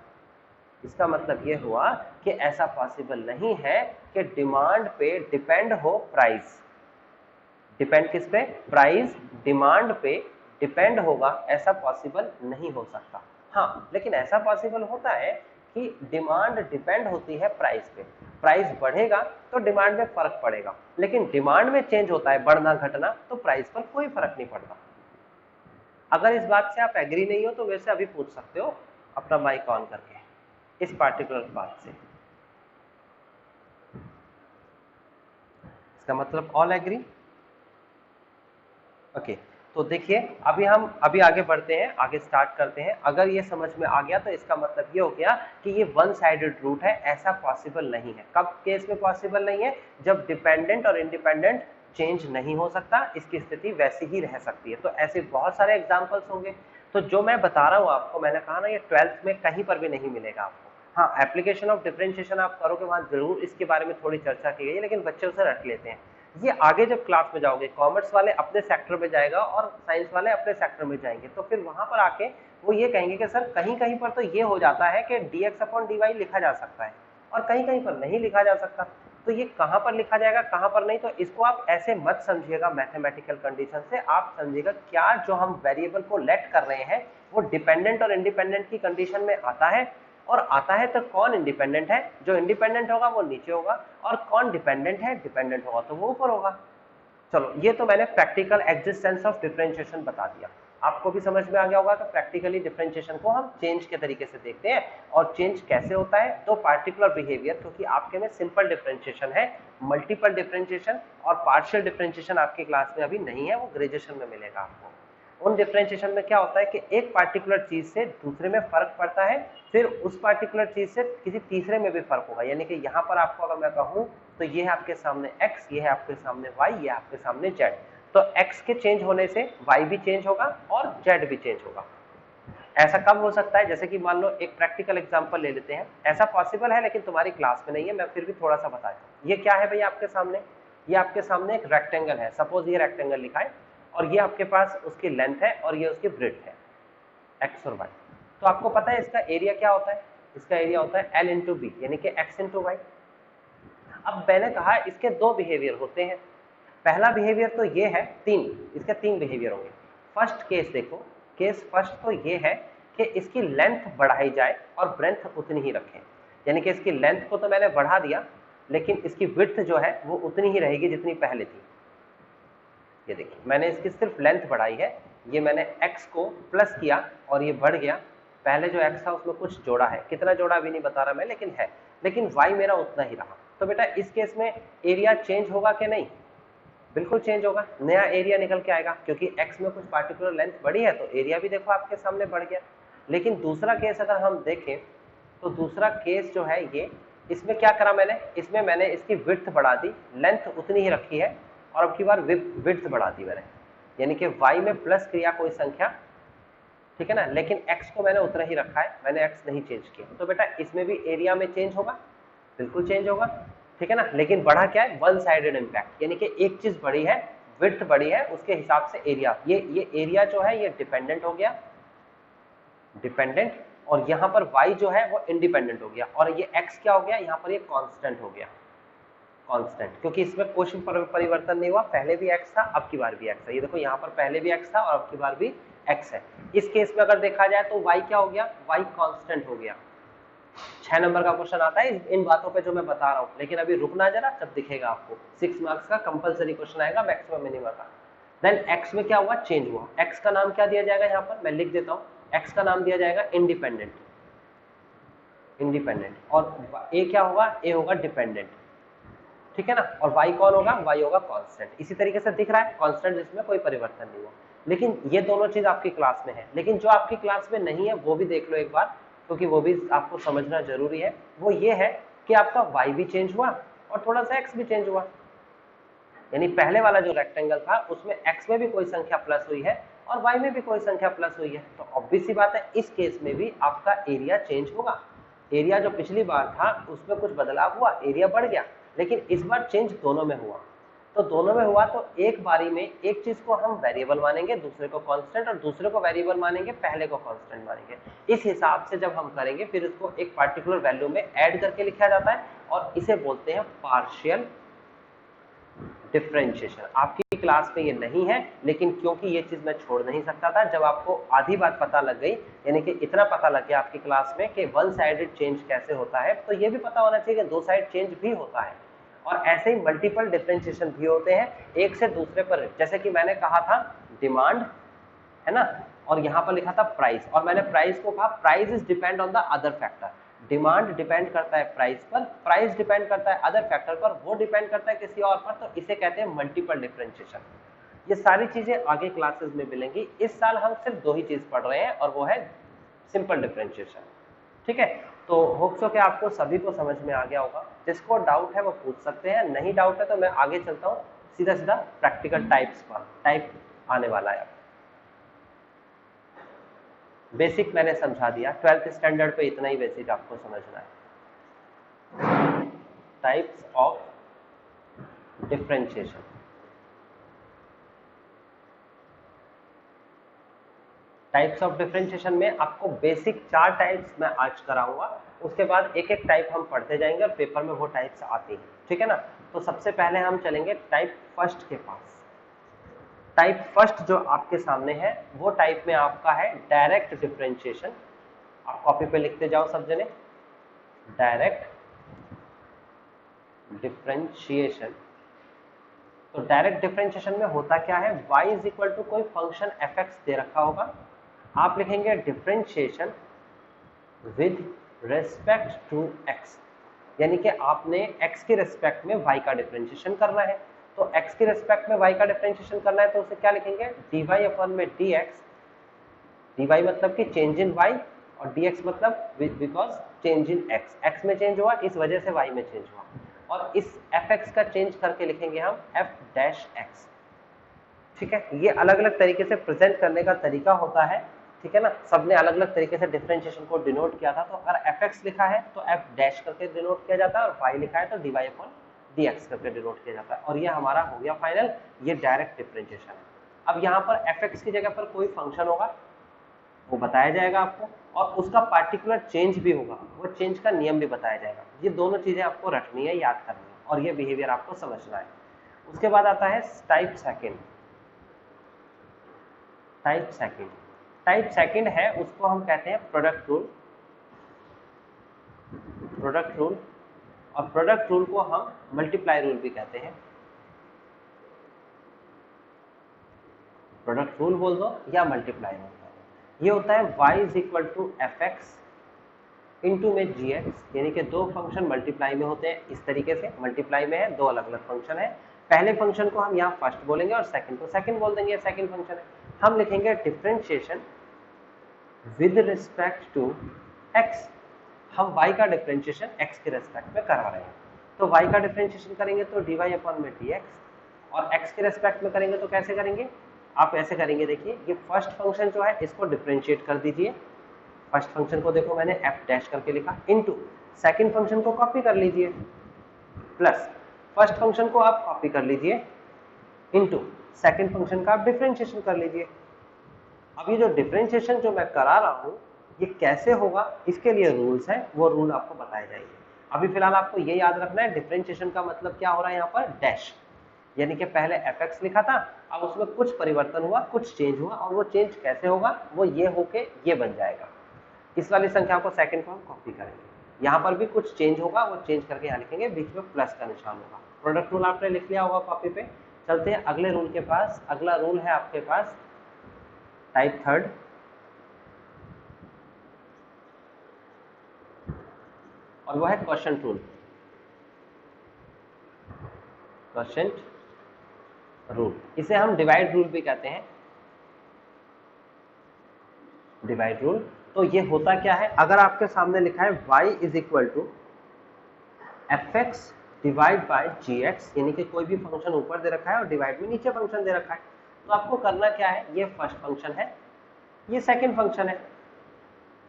इसका मतलब ये हुआ कि ऐसा पॉसिबल नहीं है कि डिमांड पे डिपेंड हो प्राइस। डिपेंड किस पे, प्राइस डिमांड पे डिपेंड होगा, ऐसा पॉसिबल नहीं हो सकता। हाँ, लेकिन ऐसा पॉसिबल होता है कि डिमांड डिपेंड होती है प्राइस पे, प्राइस बढ़ेगा तो डिमांड में फर्क पड़ेगा, लेकिन डिमांड में चेंज होता है बढ़ना घटना, तो प्राइस पर कोई फर्क नहीं पड़ता। अगर इस बात से आप एग्री नहीं हो तो वैसे अभी पूछ सकते हो अपना माइक ऑन करके इस पार्टिकुलर बात से। इसका मतलब ऑल एग्री। ओके, तो देखिए अभी आगे बढ़ते हैं, आगे स्टार्ट करते हैं। अगर ये समझ में आ गया तो इसका मतलब ये हो गया कि ये वन साइडेड रूट है, ऐसा पॉसिबल नहीं है। कब केस में पॉसिबल नहीं है, जब डिपेंडेंट और इंडिपेंडेंट चेंज नहीं हो सकता, इसकी स्थिति वैसी ही रह सकती है। तो ऐसे बहुत सारे एग्जाम्पल्स होंगे। तो जो मैं बता रहा हूँ आपको, मैंने कहा ना ये 12th में कहीं पर भी नहीं मिलेगा आपको। हाँ, एप्लीकेशन ऑफ डिफरेंशिएशन आप करोगे, वहां जरूर इसके बारे में थोड़ी चर्चा की गई है, लेकिन बच्चे उसे रट लेते हैं। ये आगे जब क्लास में जाओगे, कॉमर्स वाले अपने सेक्टर में जाएगा और साइंस वाले अपने सेक्टर में जाएंगे, तो फिर वहां पर आके वो ये कहेंगे कि सर कहीं कहीं पर तो ये हो जाता है कि dx अपॉन dy लिखा जा सकता है और कहीं कहीं पर नहीं लिखा जा सकता। तो ये कहां पर लिखा जाएगा, कहां पर नहीं, तो इसको आप ऐसे मत समझिएगा मैथमेटिकल कंडीशन से, आप समझिएगा क्या जो हम वेरिएबल को लेट कर रहे हैं वो डिपेंडेंट और इंडिपेंडेंट की कंडीशन में आता है, और आता है तो कौन इंडिपेंडेंट है, जो इंडिपेंडेंट होगा वो नीचे होगा, और कौन डिपेंडेंट है, डिपेंडेंट होगा तो वो ऊपर होगा। चलो ये तो मैंने प्रैक्टिकल एग्जिस्टेंस ऑफ डिफरेंशिएशन बता दिया, आपको भी समझ में आ गया होगा कि प्रैक्टिकली डिफरेंशिएशन को हम चेंज के तरीके से देखते हैं और चेंज कैसे होता है। तो पार्टिकुलर बिहेवियर, क्योंकि आपके में सिंपल डिफरेंशिएशन है, मल्टीपल डिफरेंशिएशन और पार्शियल डिफरेंशिएशन आपकी क्लास में अभी नहीं है, वो ग्रेजुएशन में मिलेगा आपको। उन डिफरेंशिएशन में क्या होता है कि एक पार्टिकुलर चीज से दूसरे में फर्क पड़ता है, फिर उस पार्टिकुलर चीज से किसी तीसरे में भी फर्क होगा। यानी कि यहाँ पर आपको अगर मैं कहूँ तो ये है आपके सामने x, ये है आपके सामने y, ये है आपके सामने z, तो x के चेंज होने से y भी चेंज होगा और z भी चेंज होगा। ऐसा कब हो सकता है, जैसे कि मान लो एक प्रैक्टिकल एग्जांपल ले लेते हैं, ऐसा पॉसिबल है लेकिन तुम्हारी क्लास में नहीं है, मैं फिर भी थोड़ा सा बताता हूँ। ये क्या है भैया आपके सामने, ये आपके सामने एक रेक्टेंगल है, सपोज ये रेक्टेंगल लिखा है और ये आपके पास उसकी लेंथ है और ये उसकी ब्रेड्थ है, x और y। तो आपको पता है इसका एरिया क्या होता है, इसका एरिया होता है l इंटू बी, यानी कि x इंटू वाई। अब मैंने कहा इसके दो बिहेवियर होते हैं। पहला बिहेवियर तो ये है, इसके तीन बिहेवियर होंगे। फर्स्ट केस देखो, केस फर्स्ट तो ये है कि इसकी लेंथ बढ़ाई जाए और ब्रेड्थ उतनी ही रखें, यानी कि इसकी लेंथ को तो मैंने बढ़ा दिया लेकिन इसकी विड्थ जो है वो उतनी ही रहेगी जितनी पहले थी। ये देखिए मैंने इसकी सिर्फ लेंथ बढ़ाई है, ये मैंने x को प्लस किया और ये बढ़ गया, पहले जो x था उसमें कुछ जोड़ा है, कितना जोड़ा अभी नहीं बता रहा मैं, लेकिन है, लेकिन y मेरा उतना ही रहा। तो बेटा इस केस में एरिया चेंज होगा कि नहीं, बिल्कुल चेंज होगा, नया एरिया निकल के आएगा, क्योंकि x में कुछ पार्टिकुलर लेंथ बढ़ी है तो एरिया भी देखो आपके सामने बढ़ गया। लेकिन दूसरा केस अगर हम देखें तो दूसरा केस जो है ये, इसमें क्या करा मैंने, इसमें मैंने इसकी विड्थ बढ़ा दी, लेंथ उतनी ही रखी है और अब की बार विड्थ बढ़ा दी मैंने, यानी कि y में प्लस किया कोई संख्या, ठीक है ना, लेकिन x को मैंने उतना ही रखा है, मैंने x नहीं चेंज किया। तो बेटा इसमें भी एरिया में चेंज होगा, बिल्कुल चेंज होगा, ठीक है ना, लेकिन बढ़ा क्या है, वन साइडेड इंपैक्ट, यानी कि एक चीज बढ़ी है, विड्थ बढ़ी है, उसके हिसाब से एरिया, ये एरिया जो है ये डिपेंडेंट हो गया, डिपेंडेंट, और यहाँ पर y जो है वो इंडिपेंडेंट हो गया, और ये x क्या हो गया, यहाँ पर ये कांस्टेंट हो गया, कांस्टेंट, क्योंकि इसमें कोई परिवर्तन नहीं हुआ, पहले भी x था अब की बार भी x है। ये देखो यहाँ पर पहले भी x था और अब की बार भी x है। इस केस में अगर देखा जाए तो y क्या हो गया, y कांस्टेंट हो गया। 6 नंबर का क्वेश्चन आता है इन बातों पे जो मैं बता रहा हूँ, लेकिन अभी रुकना जरा, तब दिखेगा आपको। 6 मार्क्स का कंपलसरी क्वेश्चन आएगा, मैक्सिमम मिनिमम का। देन x में क्या हुआ, चेंज हुआ, x का नाम क्या दिया जाएगा, यहाँ पर मैं लिख देता हूँ, x का नाम दिया जाएगा इंडिपेंडेंट, इंडिपेंडेंट, और a क्या होगा, a होगा डिपेंडेंट, ठीक है ना, और y कौन होगा, y होगा कांस्टेंट। इसी तरीके से दिख रहा है कांस्टेंट, जिसमें कोई परिवर्तन नहीं हुआ। लेकिन ये दोनों चीज आपकी क्लास में है, लेकिन जो आपकी क्लास में नहीं है वो भी देख लो एक बार, क्योंकि वो भी आपको समझना जरूरी है। वो ये है कि आपका y भी चेंज हुआ और थोड़ा सा x भी चेंज हुआ, यानी पहले वाला जो रेक्टेंगल था उसमें x में भी कोई संख्या प्लस हुई है और y में भी कोई संख्या प्लस हुई है, तो ऑब्वियस सी बात है इस केस में भी आपका एरिया चेंज होगा। एरिया जो पिछली बार था उसमें कुछ बदलाव हुआ, एरिया बढ़ गया, लेकिन इस बार चेंज दोनों में हुआ। तो दोनों में हुआ तो एक बारी में एक चीज को हम वेरिएबल मानेंगे, दूसरे को कांस्टेंट, और दूसरे को वेरिएबल मानेंगे, पहले को कांस्टेंट मानेंगे। इस हिसाब से जब हम करेंगे फिर इसको एक पार्टिकुलर वैल्यू में ऐड करके लिखा जाता है और इसे बोलते हैं पार्शियल डिफरेंशिएशन। आपकी क्लास में ये नहीं है, लेकिन क्योंकि ये चीज मैं छोड़ नहीं सकता था, जब आपको आधी बात पता लग गई, यानी कि इतना पता लग गया आपकी क्लास में कि वन साइडेड चेंज कैसे होता है, तो ये भी पता होना चाहिए कि दो साइड चेंज भी होता है। और ऐसे ही मल्टीपल डिफरेंशिएशन भी होते हैं एक से दूसरे पर, जैसे कि मैंने कहा था डिमांड, है ना, और यहाँ पर लिखा था प्राइस, और मैंने प्राइस को कहा price is depend on the other factor. Demand depend करता है प्राइस पर, प्राइस डिपेंड करता है अदर फैक्टर पर, वो डिपेंड करता है किसी और पर, तो इसे कहते हैं मल्टीपल डिफरेंशिएशन। ये सारी चीजें आगे क्लासेस में मिलेंगी। इस साल हम सिर्फ दो ही चीज पढ़ रहे हैं और वो है सिंपल डिफरेंशिएशन, ठीक है। तो होप सो कि आपको सभी को समझ में आ गया होगा। जिसको डाउट है वो पूछ सकते हैं, नहीं डाउट है तो मैं आगे चलता हूँ सीधा सीधा प्रैक्टिकल टाइप्स पर। टाइप आने वाला है, बेसिक मैंने समझा दिया, 12th स्टैंडर्ड पे इतना ही बेसिक आपको समझना है। Types of differentiation. Types of differentiation में आपको बेसिक 4 टाइप्स मैं आज कराऊंगा, उसके बाद एक एक टाइप हम पढ़ते जाएंगे और पेपर में वो टाइप्स आती हैं, ठीक है ना। तो सबसे पहले हम चलेंगे टाइप फर्स्ट के पास। टाइप फर्स्ट जो आपके सामने है वो टाइप में आपका है डायरेक्ट डिफरेंशिएशन। आप कॉपी पे लिखते जाओ सब जने, डायरेक्ट डिफरेंशिएशन। तो डायरेक्ट डिफरेंशिएशन में होता क्या है, y इज इक्वल टू कोई फंक्शन fx दे रखा होगा, आप लिखेंगे differentiation with respect to x, यानी कि आपने x के रेस्पेक्ट में y का डिफरेंशिएशन करना है। तो x के रेस्पेक्ट में y का डिफरेंशिएशन करना है तो उसे क्या लिखेंगे, dy अपन में dx, dy मतलब कि चेंज इन y और dx मतलब because change in x, x में चेंज हुआ इस वजह से y में चेंज हुआ, और इस fx का चेंज करके लिखेंगे हम f डैश x, ठीक है। ये अलग अलग तरीके से प्रेजेंट करने का तरीका होता है, ठीक है ना। सबने अलग अलग तरीके से डिफरेंशिएशन को डिनोट किया था, तो अगर fx लिखा है तो f डैश करके डिनोट किया जाता है, और y लिखा है तो dy अपॉन dx करके डिनोट किया जाता है, और ये हमारा हो गया फाइनल, ये डायरेक्ट डिफरेंशिएशन है। अब यहाँ पर fx की जगह पर कोई फंक्शन होगा वो बताया जाएगा आपको, और उसका पार्टिकुलर चेंज भी होगा, वो चेंज का नियम भी बताया जाएगा। ये दोनों चीजें आपको रखनी है, याद करनी है, और ये बिहेवियर आपको समझना है। उसके बाद आता है type second. Type second, type second है उसको हम कहते हैं प्रोडक्ट रूल। प्रोडक्ट रूल, और प्रोडक्ट रूल को हम मल्टीप्लाई रूल भी कहते हैं। प्रोडक्ट रूल बोल दो या मल्टीप्लाई रूल। ये होता है y is equal to f x into में जी एक्स, यानी कि दो फंक्शन मल्टीप्लाई में होते हैं, इस तरीके से मल्टीप्लाई में है, दो अलग अलग फंक्शन है। पहले फंक्शन को हम यहाँ फर्स्ट बोलेंगे और सेकंड को सेकंड बोल देंगे, सेकंड फंक्शन है। हम लिखेंगे differentiation with respect to x, हम y का डिफरेंशिएशन x के रेस्पेक्ट में करा रहे हैं, तो y का डिफरेंशिएशन करेंगे तो dy अपॉन में dx, और x के रेस्पेक्ट में करेंगे तो कैसे करेंगे, आप ऐसे करेंगे, देखिए ये फर्स्ट फंक्शन जो है इसको डिफरेंशिएट कर दीजिए, फर्स्ट फंक्शन को देखो मैंने f डैश करके लिखा, इनटू सेकंड फंक्शन को कॉपी कर लीजिए, प्लस फर्स्ट फंक्शन को आप कॉपी कर लीजिए, इनटू सेकंड फंक्शन का आप डिफरेंशिएशन कर लीजिए। अब ये जो डिफरेंशिएशन जो मैं करा रहा हूँ ये कैसे होगा, इसके लिए रूल्स हैं, वो रूल आपको बताए जाएंगे। अभी फिलहाल आपको ये याद रखना है डिफरेंशिएशन का मतलब क्या हो रहा है, यहाँ पर डैश, यानी कि पहले fx लिखा था, अब उसमें कुछ परिवर्तन हुआ, कुछ चेंज हुआ, और वो चेंज कैसे होगा, वो ये होके ये बन जाएगा। इस वाली संख्या को सेकंड को हम कॉपी करेंगे, यहाँ पर भी कुछ चेंज होगा, वो चेंज करके यहाँ लिखेंगे, बीच में प्लस का निशान होगा। प्रोडक्ट रूल आपने लिख लिया होगा कॉपी पे। चलते हैं अगले रूल के पास। अगला रूल है आपके पास टाइप थर्ड, और वो है क्वोशंट रूल। क्वोशंट रूल, इसे हम डिवाइड रूल भी कहते हैं। डिवाइड रूल, तो ये होता क्या है, अगर आपके सामने लिखा है y is equal to f x divide by g x, यानी कि कोई भी फंक्शन ऊपर दे रखा है और डिवाइड में नीचे फंक्शन दे रखा है, तो आपको करना क्या है, ये फर्स्ट फंक्शन है, ये सेकंड फंक्शन है,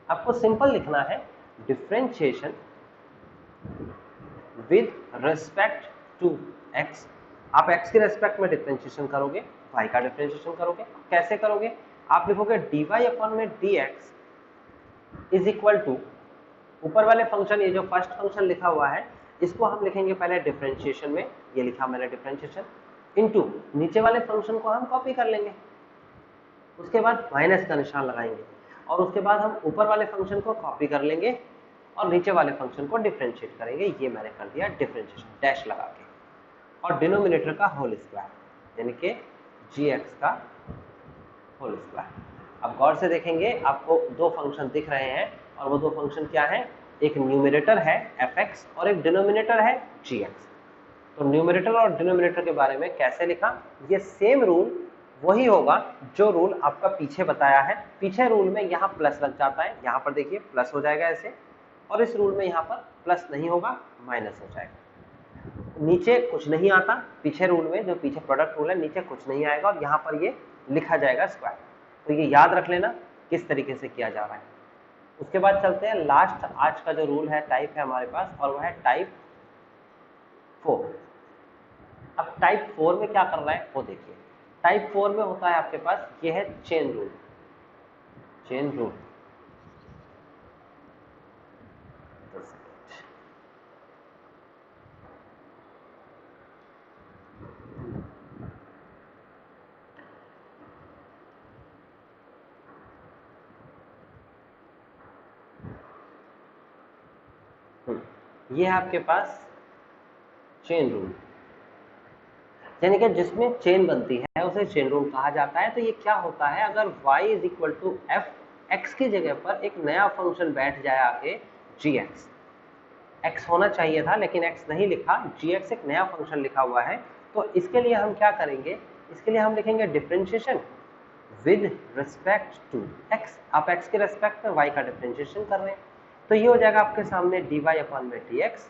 आपको सिंपल लिखना है differentiation with respect to x। आप x के रेस्पेक्ट में डिफरेंशिएशन करोगे, y का डिफरेंशिएशन करोगे, कैसे करोगे, आप लिखोगे dy अपॉन में dx इज इक्वल टू, ऊपर वाले फंक्शन ये जो फर्स्ट फंक्शन लिखा हुआ है इसको हम लिखेंगे पहले डिफरेंशिएशन में, ये लिखा मैंने डिफरेंशिएशन, इनटू नीचे वाले फंक्शन को हम कॉपी कर लेंगे, उसके बाद माइनस का निशान लगाएंगे, और उसके बाद हम ऊपर वाले फंक्शन को कॉपी कर लेंगे और नीचे वाले फंक्शन को डिफरेंशिएट करेंगे, ये मैंने कर दिया डिफरेंशिएशन डैश लगा के, और डिनोमिनेटर का होल स्क्वायर, यानी कि gx का होल स्क्वायर। अब गौर से देखेंगे आपको दो फंक्शन दिख रहे हैं, और वो दो फंक्शन क्या है, एक न्यूमरेटर है fx और एक डिनोमिनेटर है gx। तो न्यूमरेटर और डिनोमिनेटर के बारे में कैसे लिखा, ये सेम रूल वही होगा जो रूल आपका पीछे बताया है। पीछे रूल में यहाँ प्लस लग जाता है, यहाँ पर देखिए प्लस हो जाएगा ऐसे, और इस रूल में यहाँ पर प्लस नहीं होगा, माइनस हो जाएगा। नीचे कुछ नहीं आता, पीछे रूल में जो पीछे प्रोडक्ट रूल है नीचे कुछ नहीं आएगा, और यहाँ पर ये लिखा जाएगा स्क्वायर। तो ये याद रख लेना किस तरीके से किया जा रहा है। उसके बाद चलते हैं लास्ट आज का जो रूल है, टाइप है हमारे पास, और वह है टाइप 4। अब टाइप 4 में क्या कर रहा है वो देखिए। टाइप 4 में होता है आपके पास ये है चेन रूल। चेन रूल ये है आपके पास चेन रूल, यानी कि जिसमें चेन बनती है उसे चेन रूल कहा जाता है। तो ये क्या होता है, अगर y is equal to f x की जगह पर एक नया फंक्शन बैठ जाए आगे जी एक्स, एक्स होना चाहिए था लेकिन एक्स नहीं लिखा, जी एक्स एक नया फंक्शन लिखा हुआ है, तो इसके लिए हम क्या करेंगे, इसके लिए हम लिखेंगे differentiation with respect to x. आप एक्स के रेस्पेक्ट में y का डिफरेंशिएशन कर रहे हैं, तो ये हो जाएगा आपके सामने dy अपॉन में dx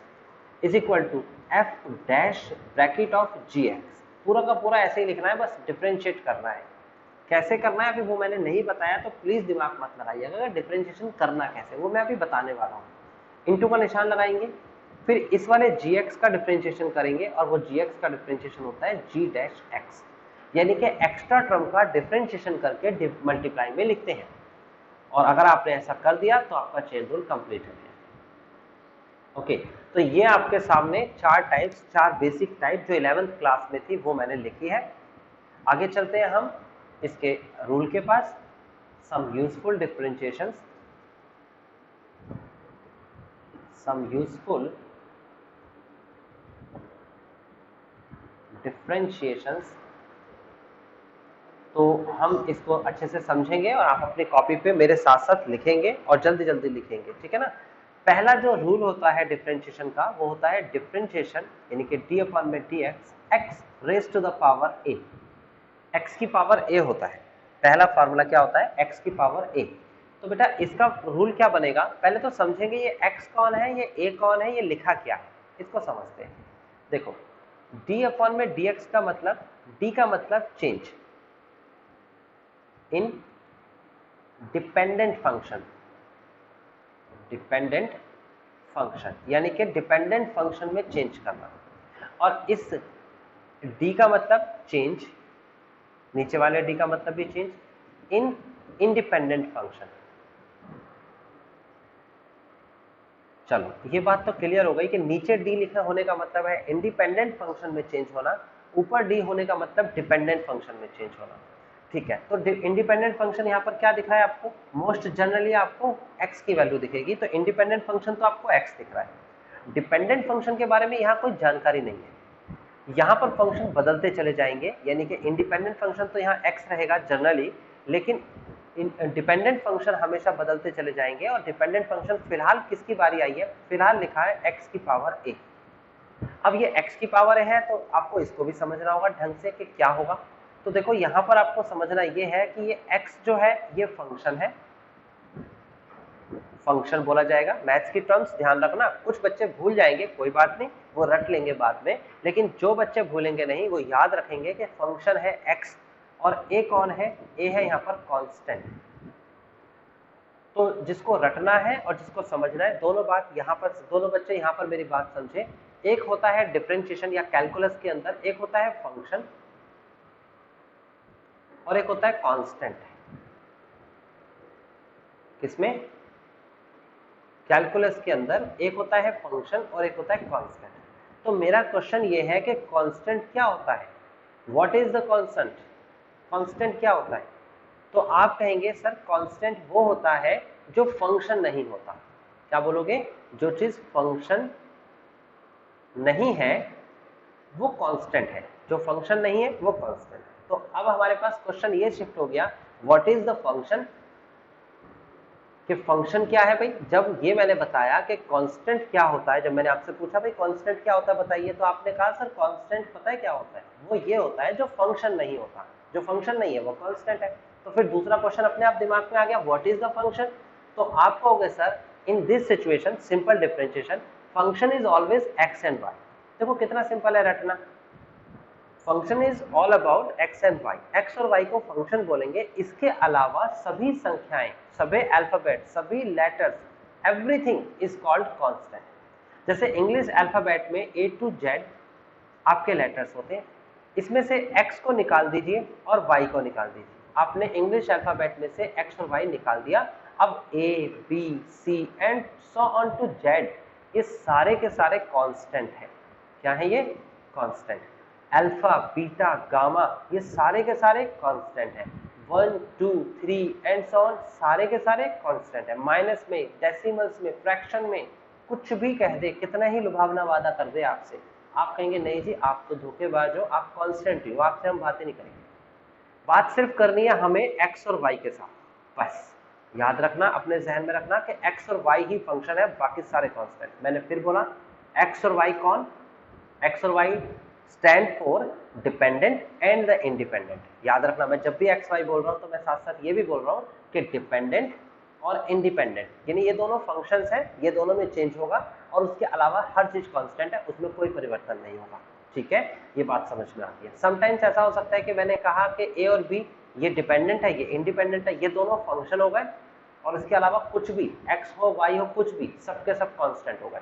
is equal to f dash bracket of g x. पूरा का पूरा ऐसे ही लिखना है, बस डिफरेंशिएट करना है। कैसे करना है अभी वो मैंने नहीं बताया, तो प्लीज दिमाग मत लगाइएगा डिफरेंशिएशन करना कैसे, वो मैं अभी बताने वाला हूँ। इनटू का निशान लगाएंगे, फिर इस वाले gx का डिफरेंशिएशन करेंगे, और वो gx का डिफरेंशिएशन होता है g डैश x, यानी कि एक्स्ट्रा टर्म का डिफरेंशिएशन करके मल्टीप्लाई में लिखते हैं। और अगर आपने ऐसा कर दिया तो आपका चेन रूल कंप्लीट हो गया। ओके, तो ये आपके सामने चार टाइप्स, चार बेसिक टाइप जो 11th क्लास में थी वो मैंने लिखी है। आगे चलते हैं हम इसके रूल के पास। Some useful differentiations, some useful differentiations, तो हम इसको अच्छे से समझेंगे और आप अपनी कॉपी पे मेरे साथ साथ लिखेंगे और जल्दी जल्दी लिखेंगे, ठीक है ना। पहला जो रूल होता है डिफरेंशिएशन का वो होता है डिफरेंशिएशन यानी कि डी अपॉन में d x x raise to the power a, x की पावर ए होता है। पहला फार्मूला क्या होता है, एक्स की पावर ए। तो बेटा इसका रूल क्या बनेगा, पहले तो समझेंगे ये एक्स कौन है, ये ए कौन है, ये लिखा क्या है, इसको समझते हैं। देखो डी अपॉन में डी एक्स का मतलब, डी का मतलब change in dependent function, dependent function यानी कि डिपेंडेंट फंक्शन में चेंज करना। और इस डी का मतलब चेंज, नीचे वाले डी का मतलब भी चेंज इन इंडिपेंडेंट फंक्शन। चलो ये बात तो क्लियर हो गई कि नीचे डी लिखा होने का मतलब है इंडिपेंडेंट फंक्शन में चेंज होना, ऊपर डी होने का मतलब डिपेंडेंट फंक्शन में चेंज होना, ठीक है। तो इंडिपेंडेंट फंक्शन यहाँ पर क्या दिख रहा है आपको, मोस्ट जनरली आपको x की वैल्यू दिखेगी, तो इंडिपेंडेंट फंक्शन तो आपको x दिख रहा है। डिपेंडेंट फंक्शन के बारे में यहाँ कोई जानकारी नहीं है, यहाँ पर फंक्शन बदलते चले जाएंगे, यानी कि इंडिपेंडेंट फंक्शन तो यहाँ x रहेगा जनरली, लेकिन डिपेंडेंट फंक्शन हमेशा बदलते चले जाएंगे। और डिपेंडेंट फंक्शन फिलहाल किसकी बारी आई है, फिलहाल लिखा है x की पावर a। अब ये x की पावर है तो आपको इसको भी समझना होगा ढंग से कि क्या होगा। तो देखो यहां पर आपको समझना ये है कि ये x जो है ये फंक्शन है, फंक्शन बोला जाएगा। मैथ्स की टर्म्स ध्यान रखना, कुछ बच्चे भूल जाएंगे कोई बात नहीं, वो रट लेंगे बाद में, लेकिन जो बच्चे भूलेंगे नहीं वो याद रखेंगे कि फंक्शन है x और a कौन है, a है यहाँ पर कांस्टेंट। तो जिसको रटना है और जिसको समझना है, दोनों बात यहाँ पर, दोनों बच्चे यहाँ पर मेरी बात समझे। एक होता है डिफरेंशिएशन या कैलकुलस के अंदर एक होता है फंक्शन और एक होता है कांस्टेंट। किसमें, कैलकुलस के अंदर एक होता है फंक्शन और एक होता है कांस्टेंट। तो मेरा क्वेश्चन ये है कि कांस्टेंट क्या होता है, what is the constant, constant क्या होता है। तो आप कहेंगे सर कांस्टेंट वो होता है जो फंक्शन नहीं होता। क्या बोलोगे, जो चीज फंक्शन नहीं है वो कांस्टेंट है, जो फंक्शन नहीं है वो कांस्टेंट है। तो अब हमारे पास क्वेश्चन ये शिफ्ट हो गया, व्हाट इज द फंक्शन, कि फंक्शन क्या है भाई। जब ये मैंने बताया कि कांस्टेंट क्या होता है, जब मैंने आपसे पूछा भाई कांस्टेंट क्या होता है बताइए, तो आपने कहा सर कांस्टेंट पता है क्या होता है, वो ये होता है जो फंक्शन नहीं होता, जो फंक्शन नहीं है वो कांस्टेंट है। तो फिर दूसरा क्वेश्चन अपने आप दिमाग में आ गया, व्हाट इज द फंक्शन। तो आप कहोगे sir in this situation simple differentiation function is always x and y. देखो कितना सिंपल है रटना, function is all about x and y, x और वाई को फंक्शन बोलेंगे, इसके अलावा सभी संख्याएं, सभी अल्फाबेट, सभी letters, everything is called constant. जैसे इंग्लिश अल्फाबेट में A to Z आपके लेटर्स होते हैं, इसमें से x को निकाल दीजिए और y को निकाल दीजिए। आपने इंग्लिश अल्फाबेट में से x और y निकाल दिया। अब a, b, c and so on to z ये सारे के सारे कांस्टेंट हैं। क्या है ये? कांस्टेंट। अल्फा, बीटा, गामा ये सारे के सारे कांस्टेंट हैं। 1, 2, 3 एंड सो ऑन सारे के सारे कांस्टेंट है। माइनस में, डेसिमल्स में, फ्रैक्शन में कुछ भी कह दे, कितना ही लुभावना वादा कर दे आपसे, आप कहेंगे नहीं जी आप तो धोखेबाज हो, आप कांस्टेंट हो, आपसे हम बातें नहीं करेंगे। बात सिर्फ करनी है हमें एक्स और वाई के साथ। बस याद रखना, अपने जहन में रखना कि एक्स और वाई ही फंक्शन है, बाकी सारे कांस्टेंट। मैंने फिर बोला एक्स और वाई कौन? एक्स और y stand for dependent and the independent. याद रखना, मैं जब भी एक्स वाई बोल रहा हूं तो मैं साथ साथ ये भी बोल रहा हूं कि डिपेंडेंट और इंडिपेंडेंट, यानी ये दोनों फंक्शंस हैं, ये दोनों में चेंज होगा और उसके अलावा हर चीज कांस्टेंट है, उसमें कोई परिवर्तन नहीं होगा। ठीक है, ये बात समझ में आती है। समटाइम्स ऐसा हो सकता है कि मैंने कहा कि ए और बी ये डिपेंडेंट है, ये इंडिपेंडेंट है, ये दोनों फंक्शन हो गए और इसके अलावा कुछ भी एक्स हो वाई हो कुछ भी सबके सब कांस्टेंट हो गए।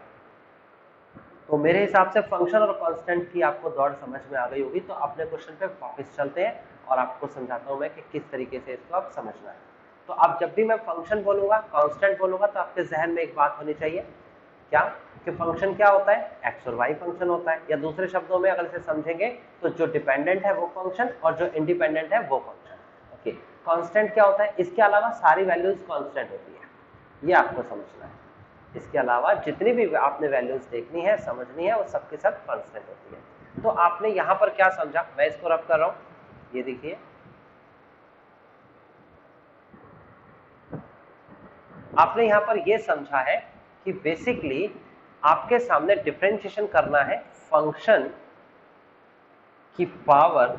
तो मेरे हिसाब से फंक्शन और कांस्टेंट की आपको दौड़ समझ में आ गई होगी। तो अपने क्वेश्चन पे वापस चलते हैं और आपको समझाता हूं मैं कि किस तरीके से इसको आप समझना है। तो अब जब भी मैं फंक्शन बोलूंगा, कांस्टेंट बोलूंगा, तो आपके जहन में एक बात होनी चाहिए, क्या कि फंक्शन क्या होता है? एक्स और वाई फंक्शन होता है, या दूसरे शब्दों में अगर इसे समझेंगे तो जो डिपेंडेंट है वो फंक्शन और जो इंडिपेंडेंट है वो फंक्शन। ओके, कांस्टेंट क्या होता है? इसके अलावा सारी वैल्यूज कांस्टेंट होती है, ये आपको समझना है। इसके अलावा जितनी भी आपने वैल्यूज देखनी है, समझनी है, वो सबके सब कांस्टेंट होती है। तो आपने यहां पर क्या समझा? मैं इसको रब कर रहा हूं, ये देखिए आपने यहां पर ये समझा है कि बेसिकली आपके सामने डिफरेंशिएशन करना है फंक्शन की पावर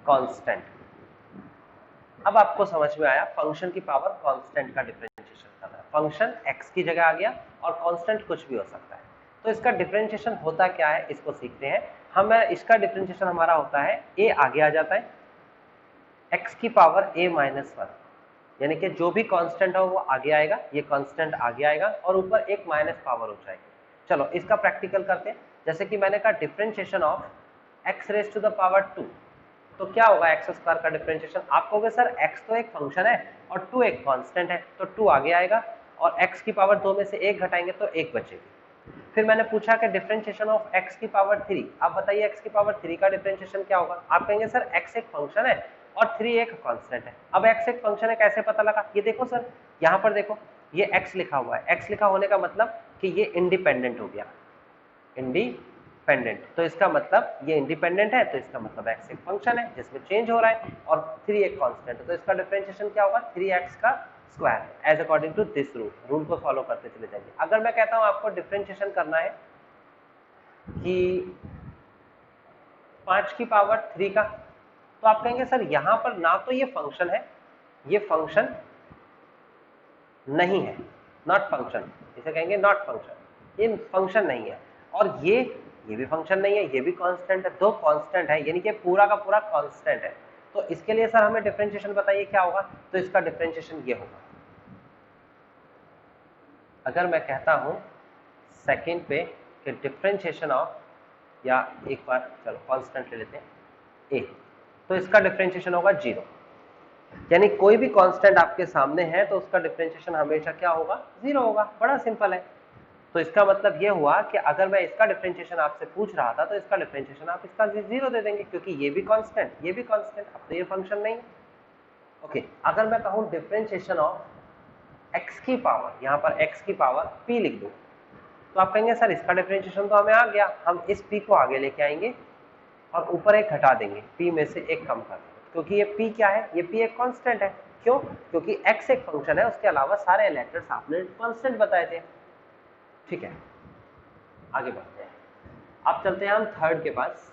कांस्टेंट। अब आपको समझ में आया फंक्शन की पावर कांस्टेंट का डिफरेंशिएशन करना है। फंक्शन x की जगह आ गया और कांस्टेंट कुछ भी हो सकता है। तो इसका डिफरेंशिएशन होता क्या है इसको सीखते हैं हम। इसका डिफरेंशिएशन हमारा होता है a आगे आ जाता है x की पावर a माइनस 1, यानी कि जो भी कांस्टेंट हो वो आगे आएगा, ये कांस्टेंट आगे आएगा और ऊपर एक माइनस पावर हो जाएगी। चलो इसका प्रैक्टिकल करते हैं। जैसे कि मैंने कहा differentiation of x raise to the power 2, तो क्या होगा एक्स स्क्वायर का डिफरेंशिएशन? आप कहोगे सर x तो एक फंक्शन है और 2 एक कांस्टेंट है, तो 2 आगे आएगा और x की पावर 2 में से 1 घटाएंगे तो 1 बचेगी। फिर मैंने पूछा कि डिफरेंशिएशन ऑफ x की पावर 3, आप बताइए x की पावर 3 का डिफरेंशिएशन क्या होगा? आप कहेंगे सर x एक फंक्शन है और 3 एक कांस्टेंट है। अब x एक फंक्शन है कैसे पता लगा? ये देखो सर, यहाँ पर देखो ये x लिखा हुआ है, x लिखा होने का मतलब कि ये इंडिपेंडेंट हो गया, इंडिपेंडेंट। तो इसका मतलब ये इंडिपेंडेंट है, तो इसका मतलब x एक फंक्शन है जिसमें चेंज हो रहा है और 3 एक कांस्टेंट है, तो इसका डिफरेंशिएशन क्या होगा? 3x का square as according to this rule को फॉलो करते चले जाइए। अगर मैं कहता हूं आपको डिफरेंशिएशन करना है कि 5 की पावर 3 का, तो आप कहेंगे सर यहां पर ना तो ये फंक्शन है, ये फंक्शन नहीं है, नॉट फंक्शन, इसे कहेंगे नॉट फंक्शन, ये फंक्शन नहीं है, और ये भी फंक्शन नहीं है, ये भी कांस्टेंट है, दो कांस्टेंट है, यानी कि पूरा का पूरा कांस्टेंट है। तो इसके लिए सर हमें डिफरेंशिएशन बताइए क्या होगा? तो इसका डिफरेंशिएशन ये होगा। अगर मैं कहता हूं सेकंड पे कि डिफरेंशिएशन ऑफ, या एक बार चलो कांस्टेंट ले लेते हैं a, तो इसका डिफरेंशिएशन होगा 0, यानी कोई भी कांस्टेंट आपके सामने है तो उसका डिफरेंशिएशन हमेशा क्या होगा? 0 होगा। बड़ा सिंपल है। तो इसका मतलब ये हुआ कि अगर मैं इसका डिफरेंशिएशन आपसे पूछ रहा था तो इसका डिफरेंशिएशन आप इसका 0 दे देंगे, क्योंकि ये भी कांस्टेंट, ये भी कांस्टेंट, अब तो ये फंक्शन नहीं है। ओके, अगर मैं कहूं डिफरेंशिएशन ऑफ x की पावर, यहां पर x की पावर p लिख दूं, तो आप कहेंगे सर इसका डिफरेंशिएशन तो हमें आ गया, हम इस p को आगे लेके आएंगे और ऊपर एक घटा देंगे, p में से एक कम कर देंगे, क्योंकि ये p क्या है? ये p एक कांस्टेंट है। क्यों? क्योंकि x एक फंक्शन है, उसके अलावा सारे लेटर्स आपने कांस्टेंट बताए थे। ठीक है, आगे बढ़ते हैं। अब चलते हैं हम थर्ड के पास,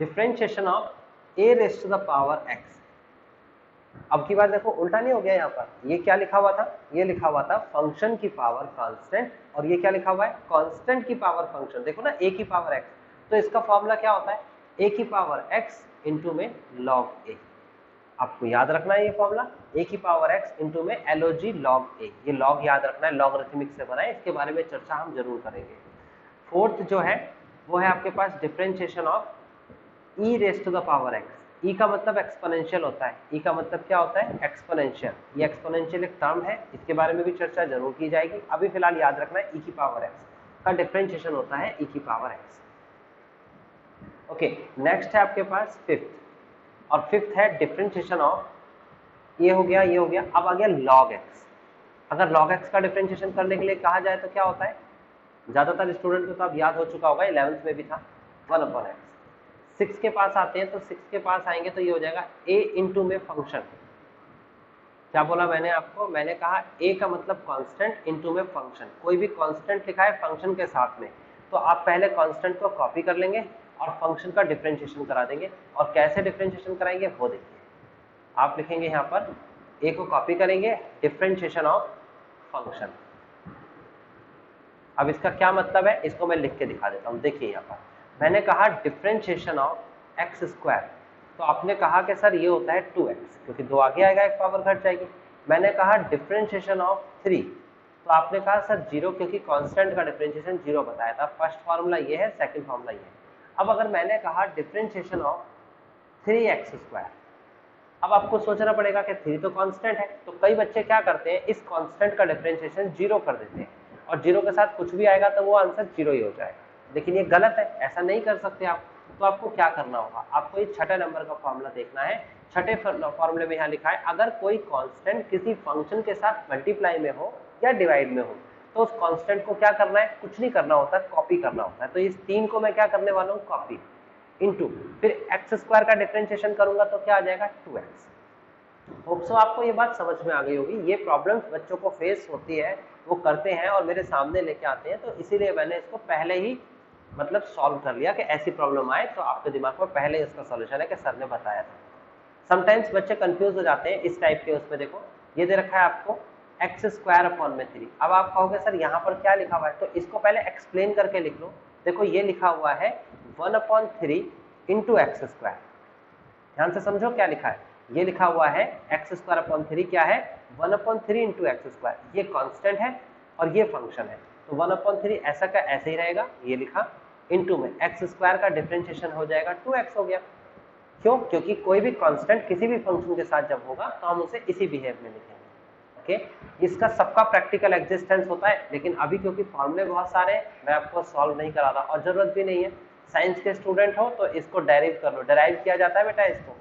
differentiation of a raise to the power x। अब की बार देखो उल्टा नहीं हो गया, यहाँ पर ये क्या लिखा हुआ था? ये लिखा हुआ था फंक्शन की पावर कांस्टेंट, और ये क्या लिखा हुआ है? कांस्टेंट की पावर फंक्शन। देखो ना, a की पावर x, तो इसका फॉर्मूला क्या होता है? a की पावर x इंटू में log a। आपको याद रखना है ये फॉर्मूला, a की पावर x इंटू में log log a। ये log याद रखना है, लॉगरिथमिक से बना है, इसके बारे में चर्चा हम जरूर करेंगे। फोर्थ जो है वो है आपके पास differentiation of e raise to the power x। e का मतलब एक्सपोनेंशियल होता है, e का मतलब क्या होता है, एक्सपोनेंशियल। ये एक्सपोनेंशियल एक टर्म है, इसके बारे में भी चर्चा जरूर की जाएगी। अभी फिलहाल याद रखना है e की पावर x का डिफरेंशिएशन होता है e की पावर x। ओके, नेक्स्ट है आपके पास फिफ्थ, और फिफ्थ है डिफरेंशिएशन ऑफ, ये हो गया, ये हो गया। अब आ गया log x। अगर log x का डिफरेंशिएशन करने के लिए कहा जाए तो क्या होता है, ज्यादातर स्टूडेंट को तो अब याद हो चुका होगा, 11th में भी था, 1/x। 6 के पास आते हैं तो 6 के पास आएंगे तो ये हो जाएगा a इंटू में फंक्शन। क्या बोला मैंने आपको, मैंने कहा a का मतलब कांस्टेंट, इंटू में फंक्शन। कोई भी कांस्टेंट लिखा है फंक्शन के साथ में तो आप पहले कांस्टेंट को कॉपी कर लेंगे और फंक्शन का डिफरेंशिएशन करा देंगे। और कैसे डिफरेंशिएशन कराएंगे वो देखिए, आप लिखेंगे यहाँ पर a को कॉपी करेंगे, डिफरेंशिएशन ऑफ फंक्शन। अब इसका क्या मतलब है इसको मैं लिख के दिखा देता हूँ। देखिए यहाँ पर मैंने कहा डिफरेंशिएशन ऑफ एक्स स्क्वायर, तो आपने कहा कि सर ये होता है 2x, क्योंकि 2 आगे आएगा एक पावर घट जाएगी। मैंने कहा डिफरेंशिएशन ऑफ 3, तो आपने कहा सर 0, क्योंकि कांस्टेंट का डिफरेंशिएशन 0 बताया था। फर्स्ट फार्मूला ये है, सेकंड फार्मूला ये है। अब अगर मैंने कहा डिफरेंशिएशन ऑफ 3x स्क्वायर, अब आपको सोचना पड़ेगा कि 3 तो कांस्टेंट है, तो कई बच्चे क्या करते हैं, इस कांस्टेंट का डिफरेंशिएशन 0 कर देते हैं और 0 के साथ कुछ भी आएगा तो वो आंसर 0 ही हो जाएगा। लेकिन ये गलत है, ऐसा नहीं कर सकते आप। तो आपको क्या करना होगा, आपको ये छठे नंबर का फॉर्मूला देखना है। छठे फॉर्मूले में यहाँ लिखा है, अगर कोई कांस्टेंट किसी फंक्शन के साथ मल्टीप्लाई में हो या डिवाइड में हो तो उस कांस्टेंट को क्या करना है, कुछ नहीं करना होता, कॉपी करना होता है। तो इस 3 को मैं क्या करने वाला हूँ, कॉपी, इंटू फिर एक्स स्क्वायर का डिफरेंशिएशन करूंगा तो क्या आ जाएगा, 2x। होप सो आपको ये बात समझ में आ गई होगी। ये प्रॉब्लम्स बच्चों को फेस होती है, वो करते हैं और मेरे सामने लेके आते हैं, तो इसीलिए मैंने इसको पहले ही मतलब सॉल्व कर लिया कि ऐसी प्रॉब्लम आए तो आपके दिमाग में पहले इसका सॉल्यूशन है कि सर ने बताया था। समटाइम्स बच्चे कंफ्यूज हो जाते हैं इस टाइप के। उसमें देखो ये दे रखा है आपको एक्स स्क्वायर अपॉन में 3। अब आप कहोगे सर यहाँ पर क्या लिखा हुआ है, तो इसको पहले एक्सप्लेन करके लिख लो। देखो ये लिखा हुआ है 1/3 इंटू एक्स स्क्वायर। ध्यान से समझो क्या लिखा है, ये लिखा हुआ है एक्स स्क्वायर अपॉन 3 क्या है, 1/3 इंटू एक्स स्क्वायर। ये कांस्टेंट है और ये फंक्शन है, तो 1/3 ऐसा का ऐसे ही रहेगा, ये लिखा, इंटू में एक्स स्क्वायर का डिफरेंशिएशन हो जाएगा 2x हो गया। क्यों, क्योंकि कोई भी कांस्टेंट किसी भी फंक्शन के साथ जब होगा तो हम उसे इसी बिहेव में लिखेंगे। ओके, इसका सबका प्रैक्टिकल एग्जिस्टेंस होता है, लेकिन अभी क्योंकि फॉर्मूले बहुत सारे हैं मैं आपको सॉल्व नहीं करा रहा और जरूरत भी नहीं है। साइंस के स्टूडेंट हो तो इसको डेराइव कर लो। डेराइव किया जाता है बेटा, इसको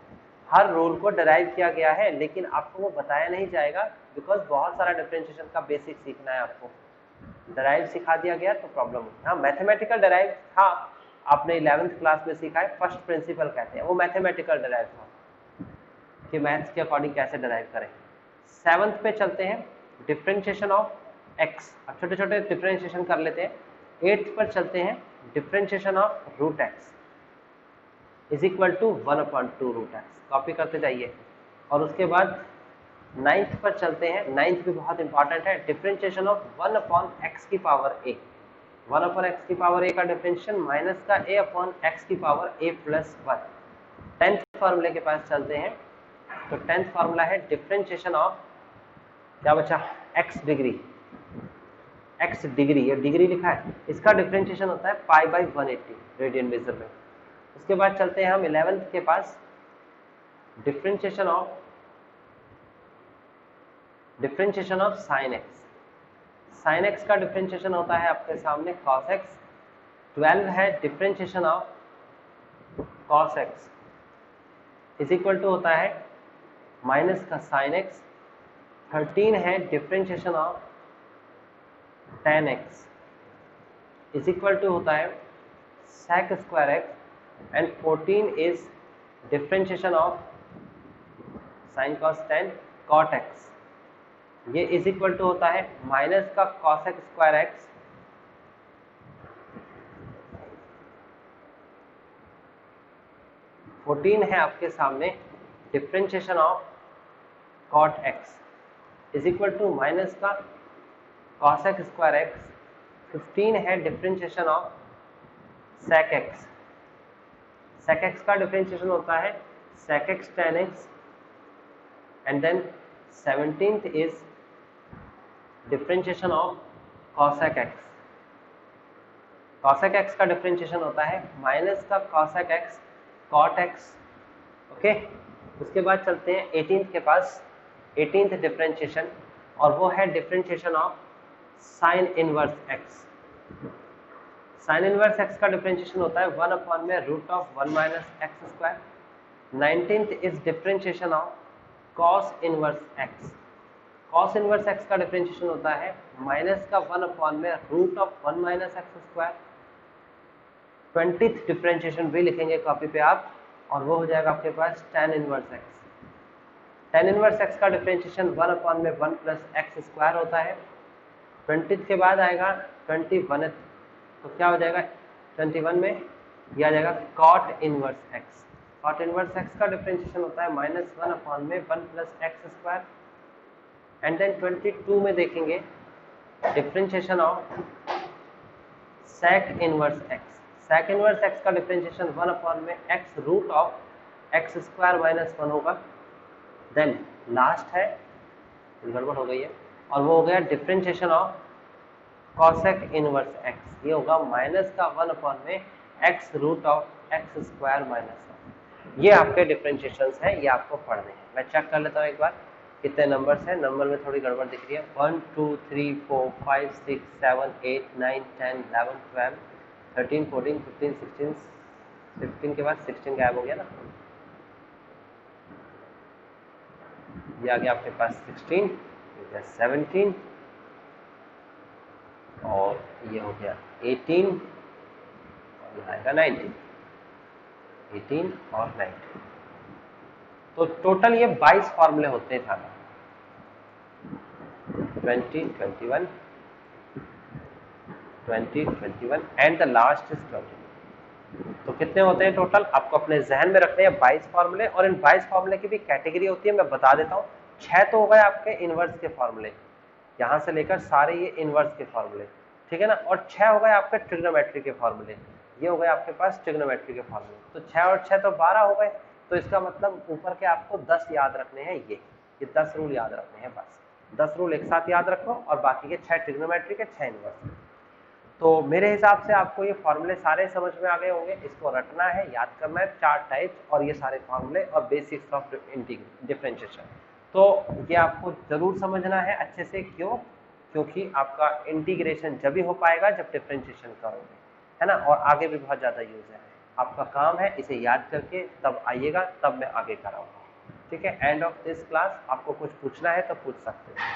हर रूल को डेराइव किया गया है, लेकिन आपको वो बताया नहीं जाएगा बिकॉज बहुत सारा डिफरेंशिएशन का बेसिक सीखना है आपको। डेराइव सिखा दिया गया तो प्रॉब्लम होगी। हाँ, मैथमेटिकल डेराइव था, आपने 11th क्लास में सीखा है, फर्स्ट प्रिंसिपल कहते हैं, वो मैथमेटिकल डेराइव था कि मैथ्स के अकॉर्डिंग कैसे डेराइव करें। 7th पे चलते हैं, डिफरेंशिएशन ऑफ एक्स। अब छोटे छोटे डिफरेंशिएशन कर लेते हैं। 8th पर चलते हैं, differentiation of root x is equal to 1/2 root x. Copy करते जाइए। और उसके बाद 9th पर चलते हैं, 9th भी बहुत इंपॉर्टेंट है, डिफरेंशिएशन ऑफ 1/x की पावर a। 1/x की पावर a का डिफरेंशिएशन माइनस का a अपॉन x की पावर a प्लस 1। 10th फॉर्मूले के पास चलते हैं, तो 10th फॉर्मूला है डिफरेंशिएशन ऑफ, क्या बचा, x डिग्री। x डिग्री, ये डिग्री लिखा है, इसका डिफरेंशिएशन होता है π/180 रेडियन मेजर में। उसके बाद चलते हैं हम 11th के पास, differentiation of sine x. Sine x का डिफरेंशिएशन होता है आपके सामने cos x। 12 है differentiation of cos x is equal to होता है माइनस का साइन एक्स। 13 है differentiation of tan x is equal to होता है sec square x. And 14 is differentiation of sin cos tan cot x, ये इज इक्वल टू होता है माइनस का cos x square x. Fourteen है आपके सामने differentiation of cot x is equal to minus का cos x स्क्वायर एक्स। 15 है differentiation of sec x। sec x का डिफरेंशिएशन होता है sec x tan x। And then 17th is differentiation of cosec x cosec x का डिफरेंशिएशन होता है माइनस का cosec x cot x। Okay, उसके बाद चलते हैं 18th के पास, 18th डिफरेंशिएशन, और वो है differentiation of sine inverse x। Sine inverse x का डिफरेंशिएशन होता है 1 अपॉन में root of 1 minus x square. 19th is differentiation of cos inverse x। cos inverse x का डिफरेंशिएशन होता है माइनस का 1 अपॉन में root of 1 minus x square. 20th differentiation भी लिखेंगे कॉपी पे आप, और वो हो जाएगा आपके पास tan inverse x। tan inverse x का डिफरेंशिएशन 1 अपॉन में 1 प्लस एक्स स्क्वायर होता है। 20th के बाद आएगा 21th, तो क्या हो जाएगा 21 में यह आ जाएगा cot inverse x। cot inverse x का डिफरेंशिएशन होता है माइनस 1 अपॉन में 1 plus x square. And then 22 में देखेंगे differentiation of sec inverse x। sec inverse x का डिफरेंशिएशन 1 अपॉन में x root of x square minus 1 होगा। देन लास्ट है, गड़बड़ हो गई है, और वो हो गया differentiation of cosec inverse x। ये होगा माइनस का 1 अपॉन में x root of x square minus 1। ये आपके डिफरेंशिएशंस हैं, ये आपको पढ़ने हैं। मैं चेक कर लेता हूँ एक बार कितने नंबर्स हैं। नंबर में थोड़ी गड़बड़ दिख रही है। 1 2 3 4 5 6 7 8 9 10 11 12 13 14 15 16। 16 के बाद 16 गायब हो गया ना, ये आ गया आपके पास 16, 17, और ये हो गया 18, और ये आएगा 19। 18 और 19, तो टोटल ये 22 फॉर्मूले होते हैं था। 20, 21, 20, 21 एंड द लास्ट इज 22। तो कितने होते हैं टोटल, आपको अपने जहन में रखने हैं 22 फॉर्मूले। और इन 22 फॉर्मूले की भी कैटेगरी होती है, मैं बता देता हूँ। 6 तो हो गए आपके इनवर्स के फॉर्मूले, यहां से लेकर सारे ये इनवर्स के फॉर्मूले, ठीक है ना। और 6 हो गए आपके ट्रिग्नोमेट्री के फॉर्मूले, ये हो गए आपके पास ट्रिग्नोमेट्री के फॉर्मूले। तो 6 और 6 तो 12 हो गए। तो इसका मतलब ऊपर के आपको 10 याद रखने हैं, ये 10 रूल याद रखने हैं बस। 10 रूल एक साथ याद रखो, और बाकी के 6 ट्रिग्नोमेट्री के, 6 इनवर्स। तो मेरे हिसाब से आपको ये फॉर्मूले सारे समझ में आ गए होंगे। इसको रटना है, याद करना है, 4 टाइप्स और ये सारे फॉर्मूले और बेसिक्स ऑफ डिफरेंशिएशन। तो ये आपको जरूर समझना है अच्छे से। क्यों? क्योंकि आपका इंटीग्रेशन जब भी हो पाएगा जब डिफरेंशिएशन करोगे, है ना। और आगे भी बहुत ज़्यादा यूज है। आपका काम है इसे याद करके तब आइएगा, तब मैं आगे कराऊंगा। ठीक है। एंड ऑफ दिस क्लास आपको कुछ पूछना है तो पूछ सकते हैं।